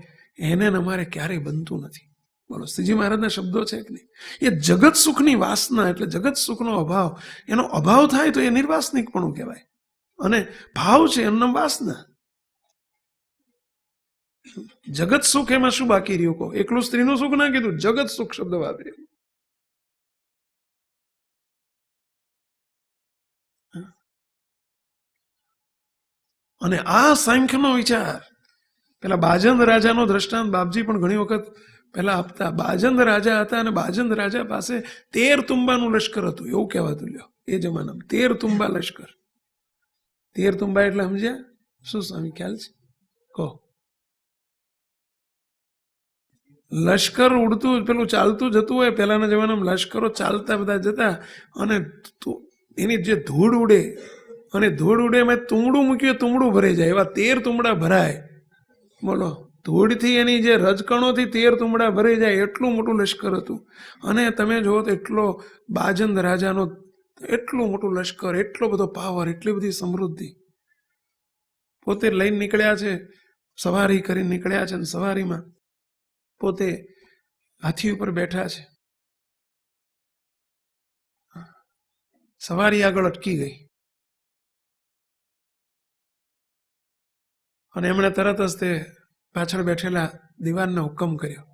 એને અમારે ક્યારેય બનતું નથી. બોલો, શ્રીજી મહારાજના શબ્દો છે કે નહીં? એ જગત સુખની વાસના એટલે જગત સુખનો અભાવ. એનો અભાવ થાય તો એ નિર્વાસનિકપણું કહેવાય. અને ભાવ છે એનું નામ વાસના. જગત સુખ એમાં શું બાકી રહ્યું કહો? એકલું સ્ત્રીનું સુખ ના કીધું, જગત સુખ શબ્દ વાપર્યો. અને આ સાંખ્યનો વિચાર, પેલા બાજંદ રાજાનો દ્રષ્ટાંત બાપજી પણ ઘણી વખત પહેલા આપતા. બાજંદ રાજા હતા અને બાજંદ રાજા પાસે 13 તુંબાનું લશ્કર હતું, એવું કહેવાતું. લ્યો, એ જમાનામાં 13 તુંબા લશ્કર. 13 તુંબા એટલે સમજ્યા? શું સ્વામી ખ્યાલ છે? કહો. લશ્કર ઉડતું, પેલું ચાલતું જતું હોય. પહેલાના જમાનામાં લશ્કરો ચાલતા બધા જતા, અને એની જે ધૂળ ઉડે, અને ધૂળ ઉડે એમાં તુંબડું મૂક્યું, તુંબડું ભરાઈ જાય. એવા 13 તુંબડા ભરાય. બોલો, ધૂળથી એની જે રજકણોથી 13 તુંબડા ભરાઈ જાય, એટલું મોટું લશ્કર હતું. અને તમે જુઓ તો એટલો બાજંદ રાજાનો એટલું મોટું લશ્કર, એટલો બધો પાવર, એટલી બધી સમૃદ્ધિ. પોતે લઈને નીકળ્યા છે, સવારી કરીને નીકળ્યા છે, અને સવારીમાં પોતે હાથી ઉપર બેઠા છે. સવારી આગળ અટકી ગઈ અને એમણે તરત જ તે પાછળ બેઠેલા દિવાનને હુકમ કર્યો,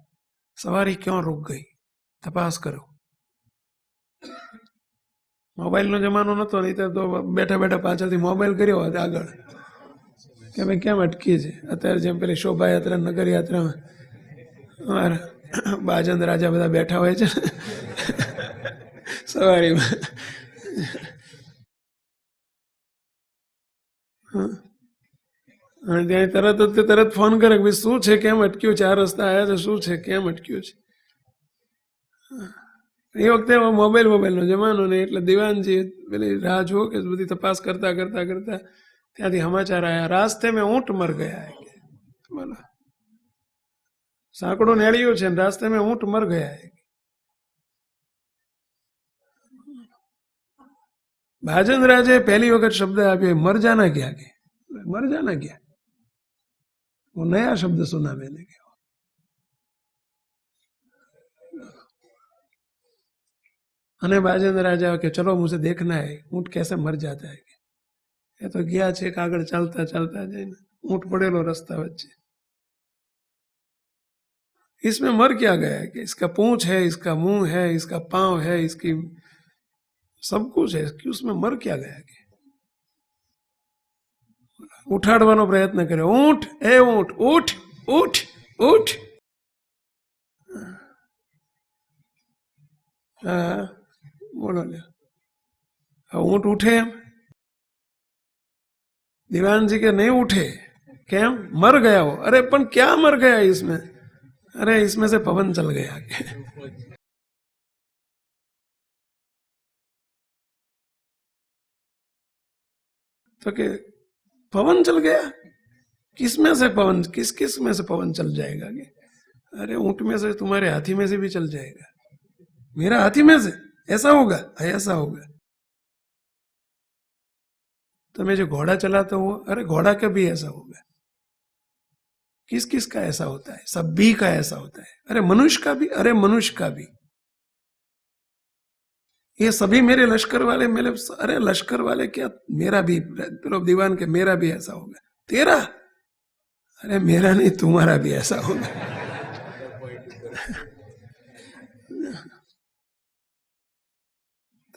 સવારી ક્યાં રૂક ગઈ, તપાસ કરો. મોબાઈલનો જમાનો નહોતો, નહીં તો બેઠા બેઠા પાછળથી મોબાઈલ કર્યો હતો આગળ કે ભાઈ કેમ અટકી છે. અત્યારે જેમ પેલી શોભાયાત્રા, નગર યાત્રામાં બાજંદ રાજા બધા બેઠા હોય છે સવારીમાં. અને ત્યાં તરત ફોન કરે કે ભાઈ શું છે, કેમ અટક્યું છે, આ રસ્તા આવ્યા છે, શું છે, કેમ અટક્યું છે. એ વખતે મોબાઈલનો જમાનો નહીં, એટલે દિવાનજી પેલી રાહ જુઓ કે બધી તપાસ કરતા કરતા કરતા ત્યાંથી સમાચાર આવ્યા, રાસ્તે મેં ઊંટ મર ગયા. બોલો, સાંકડું નેળ્યું છે, રાસ્તે મેં ઊંટ મર ગયા. બાજંદ રાજે પહેલી વખત શબ્દ આપ્યો, મર જાના ગયા. કે મર જાના ગયા, वो नया शब्द सुना मैंने. અને બાજંદ રાજા કે ચલો મુझे देखना है ऊंट कैसे मर जाता है. એ તો ગયા છે આગળ ચાલતા ચાલતા જઈને ऊंट પડેલો રસ્તા વચ્ચે. इसमें मर क्या गया कि इसका पूंछ है, इसका मुंह है, इसका पांव है, इसकी सब कुछ है, कि उसमें मर क्या गया. कि ઉઠાડવાનો પ્રયત્ન કર્યો, ઊંટ, એ ઊંટ, ઉઠ ઉઠ ઉઠ. હા બોલો, ઊંટ ઉઠે એમ? दीवान जी के नहीं उठे, क्या मर गया वो. अरे पण क्या मर गया इसमें? अरे इसमें से पवन चल गया. तो कि पवन चल गया, किस में से पवन, किस में से पवन चल जाएगा? कि अरे ऊंट में से, तुम्हारे हाथी में से भी चल जाएगा, मेरा हाथी में से ऐसा होगा, ऐसा होगा। तुम्हें जो घोड़ा चलाते हो, अरे घोड़ा का भी ऐसा होगा। किस किस का ऐसा होता है? सभी का ऐसा होता है। अरे मनुष्य का भी, अरे मनुष्य का भी। ये सभी मेरे लश्कर वाले, मेरे, अरे लश्कर वाले क्या, मेरा भी, दीवान के मेरा भी ऐसा होगा। तेरा, अरे मेरा नहीं, तुम्हारा भी ऐसा होगा।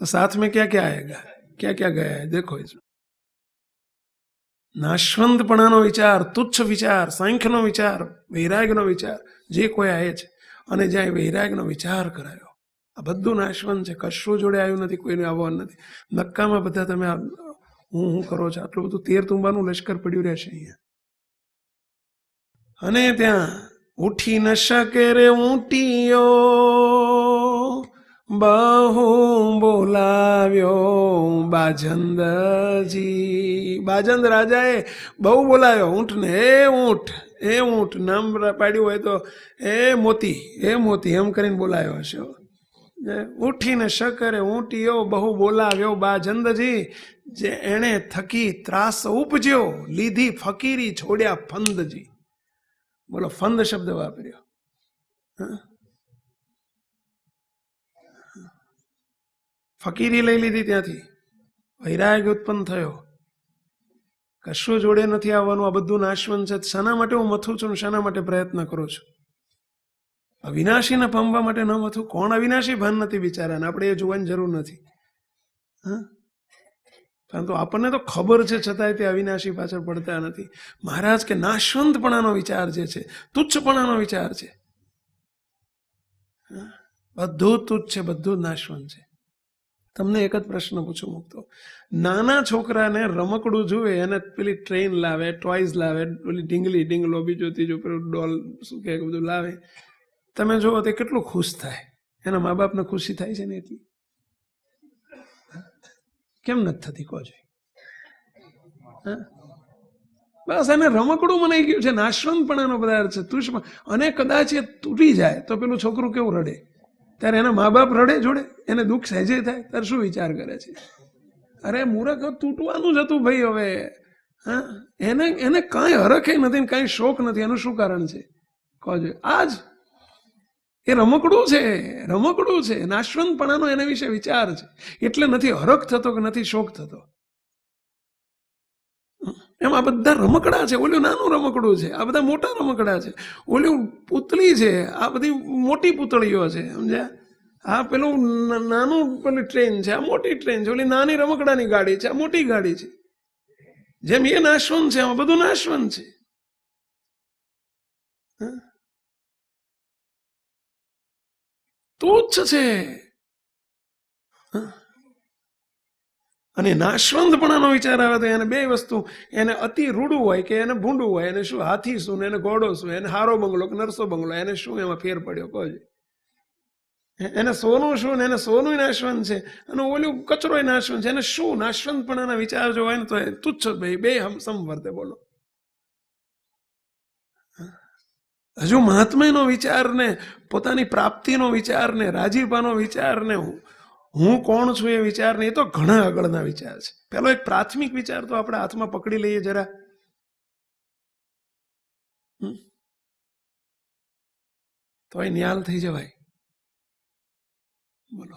तो साथ में क्या क्या आएगा, क्या क्या गया है देखो इसमें। નાશવંતપણાનો વિચાર, તુચ્છ વિચાર, સાંખ્યનો વિચાર, વૈરાગ્યનો વિચાર, જે કોઈ આવે છે અને જ્યાં વૈરાગ્યનો વિચાર કરાયો, આ બધું નાશવંત છે. કશું જોડે આવ્યું નથી, કોઈને આવવાનું નથી. નક્કામાં બધા તમે હું કરો છો, આટલું બધું તેર તુંબાનું લશ્કર પડ્યું રહેશે અહીંયા. અને ત્યાં ઉઠી ન શકે રે ઊંટીયો, બહુ બોલાવ્યો બાજંદજી. બાજંદ રાજાએ બહુ બોલાવ્યો ઊંટને. એ ઊંટ નામ પાડ્યું હોય તો એ મોતી એમ કરીને બોલાવ્યો હશે. ઉઠીને શકરે ઊંટીયો, બહુ બોલાવ્યો બાજંદજી. જે એણે થકી ત્રાસ ઉપજ્યો, લીધી ફકીરી છોડ્યા ફંદજી. બોલો, ફંદ શબ્દ વાપર્યો. ફકીરી લઈ લીધી, ત્યાંથી વૈરાગ્ય ઉત્પન્ન થયો. કશું જોડે નથી આવવાનું, આ બધું નાશવંત છે. શાના માટે હું મથું છું, શાના માટે પ્રયત્ન કરું છું? અવિનાશીને પામવા માટે ન મથું. કોણ અવિનાશી ભાન નથી બિચારાને, આપણે એ જોવાની જરૂર નથી. પરંતુ આપણને તો ખબર છે, છતાંય તે અવિનાશી પાછળ પડતા નથી. મહારાજ કે નાશવંતપણાનો વિચાર જે છે, તુચ્છપણાનો વિચાર છે, બધું તુચ્છ છે, બધું નાશવંત છે. તમને એક જ પ્રશ્ન પૂછું મુકતો, નાના છોકરાને રમકડું જુએ, એને પેલી ટ્રેન લાવે, ટોયઝ લાવે, પેલી ઢીંગલી ઢીંગલો, બીજો ત્રીજો પેલું ડોલ, શું કે બધું લાવે, તમે જુઓ તે કેટલું ખુશ થાય. એના મા બાપને ખુશી થાય છે ને એટલી? કેમ નથી થતી કહો છો? બસ એને રમકડું મનાઈ ગયું છે, નાશવંતપણાનો પદાર્થ છે, તુષ્મ. અને કદાચ એ તૂટી જાય તો પેલું છોકરું કેવું રડે? ત્યારે એના મા બાપ રડે જોડે, એને દુઃખ સહેજે થાય, ત્યારે શું વિચાર કરે છે? અરે મૂરખ, તૂટવાનું જ હતું ભાઈ. હવે એને કાંઈ હરખે નથી, કાંઈ શોખ નથી. એનું શું કારણ છે કહો છો? આજ એ રમકડું છે, રમકડું છે. નાશવંતપણાનો એના વિશે વિચાર છે, એટલે નથી હરખ થતો કે નથી શોખ થતો. એમ આ બધા રમકડા છે. ઓલું નાનું રમકડું છે, આ બધા મોટા રમકડા છે. ઓલું પૂતળી છે, આ બધી મોટી પૂતળીઓ છે, સમજ્યા? આ પેલું નાનું પેલી ટ્રેન છે, આ મોટી ટ્રેન છે. ઓલી નાની રમકડાની ગાડી છે, આ મોટી ગાડી છે. જેમ એ નાશવંત છે, આમાં બધું નાશવંત છે. તુચ્છ છે. અને નાશવંતપણાનો વિચાર આવે તો એને બે વસ્તુ, એને અતિ રૂડું હોય કે એને ભૂંડું હોય, એને શું હાથી શું ને એને ઘોડો શું, એને હારો બંગલો કે નરસો બંગલો, એને શું એમાં ફેર પડ્યો કહો? એને સોનું શું ને એને સોનું નાશવંત છે, અને ઓલું કચરો નાશવંત છે. એને શું નાશવંતપણાના વિચાર જો હોય ને તો એ તુચ્છ ભાઈ, બે સમવર્તે. બોલો, હજુ મહાત્માનો વિચારને, પોતાની પ્રાપ્તિનો વિચારને, રાજીપાનો વિચારને, હું કોણ છું એ વિચારને, એ તો ઘણા આગળના વિચાર છે. પેલો એક પ્રાથમિક વિચાર તો આપણે હાથમાં પકડી લઈએ જરા. તો એ નિહાલ થઈ જવાય. બોલો,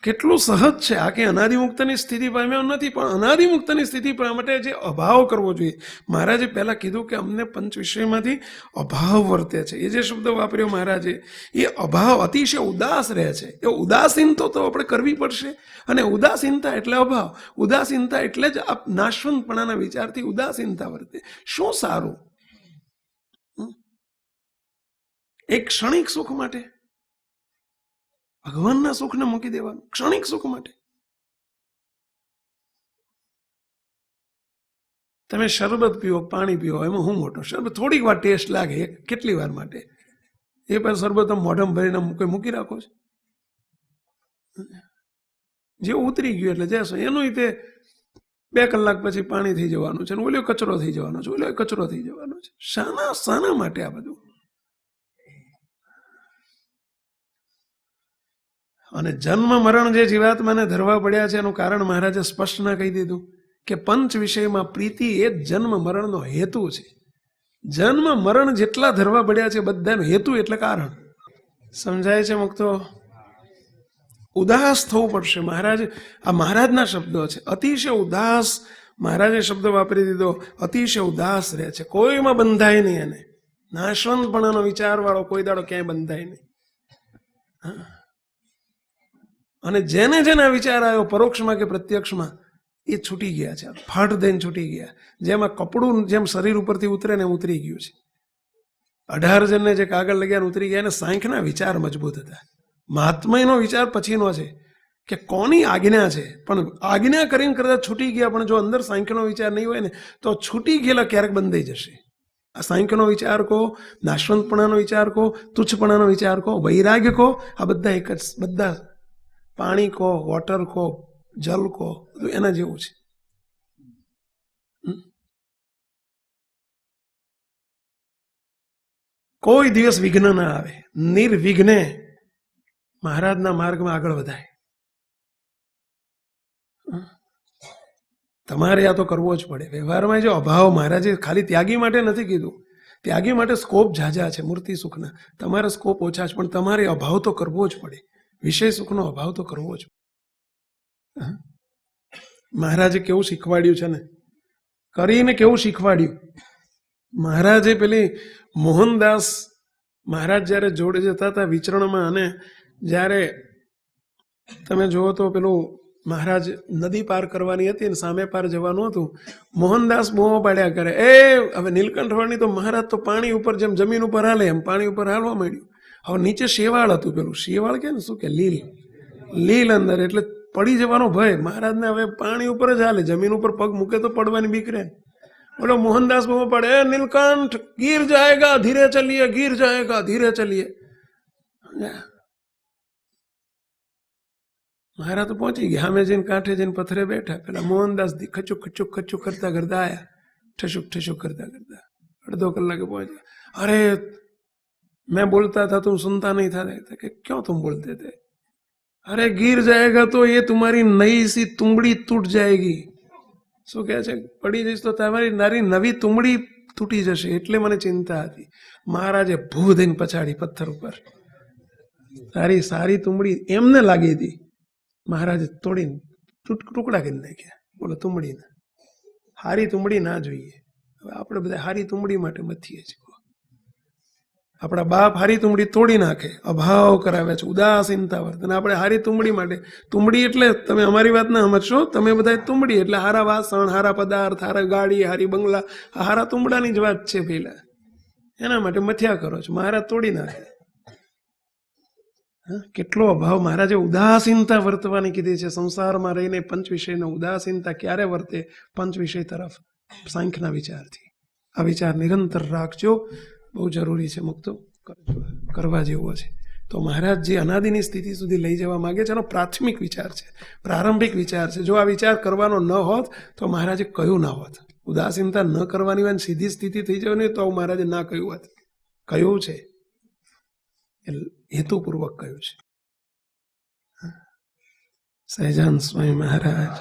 કેટલું સહજ છે. આ કે અનાદિમુક્તની સ્થિતિ પામ્યા નથી, પણ અનાદિમુક્તની સ્થિતિ પામવા માટે જે અભાવ કરવો જોઈએ. મહારાજે પહેલા કીધું કે અમને પંચ વિષયમાંથી અભાવ વર્તે છે. એ જે શબ્દ વાપર્યો મહારાજે, એ અભાવ અતિશય ઉદાસ રહે છે. એ ઉદાસીનતા તો આપણે કરવી પડશે. અને ઉદાસીનતા એટલે અભાવ, ઉદાસીનતા એટલે જ આ નાશવંતપણાના વિચારથી ઉદાસીનતા વર્તે. શું સારું? એક ક્ષણિક સુખ માટે ભગવાનના સુખને મૂકી દેવાનું, ક્ષણિક સુખ માટે. તમે શરબત પીવો, પાણી પીવો, એમાં હું મોટો? શરબત થોડીક વાર ટેસ્ટ લાગે, કેટલી વાર માટે? એ પણ શરબત મોઢામાં ભરીને મૂકી રાખો છો. જે ઉતરી ગયું એટલે જશો. એનું તે 2 કલાક પછી પાણી થઈ જવાનું છે, ઓલો કચરો થઈ જવાનો છે, ઓલો કચરો થઈ જવાનો છે. શાના માટે આ બધું? અને જન્મ મરણ જે જીવાત્માને ધરવા પડ્યા છે એનું કારણ મહારાજે સ્પષ્ટ ના કહી દીધું કે પંચ વિષયમાં પ્રીતિ એ જ જન્મ મરણનો હેતુ છે. જન્મ મરણ જેટલા ધરવા પડ્યા છે બધાનો હેતુ એટલે કારણ. સમજાય છે મુક્તો? ઉદાસ થવું પડશે. આ મહારાજના શબ્દો છે. અતિશય ઉદાસ, મહારાજે શબ્દ વાપરી દીધો, અતિશય ઉદાસ રહે છે, કોઈમાં બંધાય નહીં. એને નાશવંતપણાનો વિચાર વાળો કોઈ દાડો ક્યાંય બંધાય નહીં. અને જેને જેને આ વિચાર આવ્યો પરોક્ષમાં કે પ્રત્યક્ષમાં, એ છૂટી ગયા છે, ફાટ દઈને છૂટી ગયા. જેમાં કપડું જેમ શરીર ઉપરથી ઉતરે ને ઉતરી ગયું છે. 18 જણને જે કાગળ લગ્યા ઉતરી ગયા, એને સાંખ્યના વિચાર મજબૂત હતા. મહાત્માનો વિચાર પછીનો છે કે કોની આજ્ઞા છે, પણ આજ્ઞા કરીને કદાચ છૂટી ગયા, પણ જો અંદર સાંખ્યનો વિચાર નહીં હોય ને તો છૂટી ગયેલા ક્યારેક બંધાઈ જશે. આ સાંખ્યનો વિચાર કહો, નાશવંતપણાનો વિચાર કહો, તુચ્છપણાનો વિચાર કહો, વૈરાગ્ય કહો, આ બધા એક જ, બધા પાણી કહો, વોટર કહો, જલ કહો, બધું એના જેવું છે. કોઈ દિવસ વિઘ્ન ના આવે, નિર્વિઘ્ને મહારાજના માર્ગમાં આગળ વધાય. તમારે આ તો કરવો જ પડે. વ્યવહારમાં જો અભાવ, મહારાજે ખાલી ત્યાગી માટે નથી કીધું, ત્યાગી માટે સ્કોપ ઝાઝા છે મૂર્તિ સુખના, તમારા સ્કોપ ઓછા છે, પણ તમારે અભાવ તો કરવો જ પડે. વિષય સુખનો અભાવ તો કરવો જ. મહારાજે કેવું શીખવાડ્યું છે ને, કરીને કેવું શીખવાડ્યું. મહારાજે પેલી મોહનદાસ મહારાજ જ્યારે જોડે જતા હતા વિચરણમાં, અને જ્યારે તમે જુઓ તો પેલું મહારાજ નદી પાર કરવાની હતી ને સામે પાર જવાનું હતું, મોહનદાસ બૂમો પાડ્યા કરે, એ હવે નીલકંઠવાળની તો મહારાજ તો પાણી ઉપર જેમ જમીન ઉપર હાલે એમ પાણી ઉપર હાલવા માંડ્યું. હવે નીચે શેવાળ હતું, પેલું શેવાળ કે ને શું કે લીલ અંદર, એટલે પડી જવાનો ભય. મહારાજને હવે પાણી ઉપર જ હાલે, જમીન ઉપર પગ મૂકે તો પડવાની બીક રહે. બોલો મોહનદાસ બહુ પડે, એ નીલકંઠ ગીર જાયગા ધીરે ચલીએ, ગીર જાયગા ધીરે ચલીએ. મહારાજ તો પહોંચી ગયા, સામે જઈને કાંઠે જઈને પથ્થરે બેઠા. પેલા મોહનદાસ ખચુક ખચુક ખચુક કરતા કરતા આયા, ઠસુક ઠસુક કરતા કરતા 1/2 કલાકે પહોંચ્યા. અરે मैं बोलता था तुम सुनता नहीं था. कि क्यों तुम बोलते थे? अरे गिर जाएगा तो ये तुम्हारी नई सी तुमड़ी टूट जाएगी. શું કહે છે, પડી જઈશ તો તમારી નારી નવી તુમડી તૂટી જશે, એટલે મને ચિંતા હતી. મહારાજે ભૂ દઈને પછાડી પથ્થર ઉપર. તારી સારી તુમડી એમને લાગી હતી, મહારાજે તોડીને ટુકડા કરી નાખ્યા. બોલો તુમડીને, હારી તુમડી ના જોઈએ. હવે આપણે બધા હારી તુમડી માટે મથીએ છીએ. આપણા બાપ હારી તુમડી તોડી નાખે, અભાવ કરાવે છે, ઉદાસીનતા વર્તન. આપણે હારી તુમડી માટે, તુમડી એટલે તમે અમારી વાત ના સમજશો, તમે બધા તુમડી એટલે હારા વાસણ, હારા પદાર્થ, હારા ગાડી, હારી બંગલા, હારા તુમડાની જ વાત છે. પહેલા એના માટે મથ્યા કરો છો, મહારાજ તોડી નાખે. કેટલો અભાવ. મહારાજે ઉદાસીનતા વર્તવાની કીધી છે. સંસારમાં રહીને પંચ વિષયનો ઉદાસીનતા ક્યારે વર્તે? પંચ વિષય તરફ, સાંખ્યના વિચારથી. આ વિચાર નિરંતર રાખજો, બહુ જરૂરી છે. મુક્તો કરવા જેવો છે. તો મહારાજ જે અનાદિની સ્થિતિ સુધી લઈ જવા માંગે છે એનો પ્રાથમિક વિચાર છે, પ્રારંભિક વિચાર છે. જો આ વિચાર કરવાનો ન હોત તો મહારાજે કહ્યું ના હોત. ઉદાસીનતા ન કરવાની હોય, સીધી સ્થિતિ થઈ જવાની તો મહારાજે ના કહ્યું હોત. કહ્યું છે, હેતુપૂર્વક કહ્યું છે. સહજાનંદ સ્વામી મહારાજ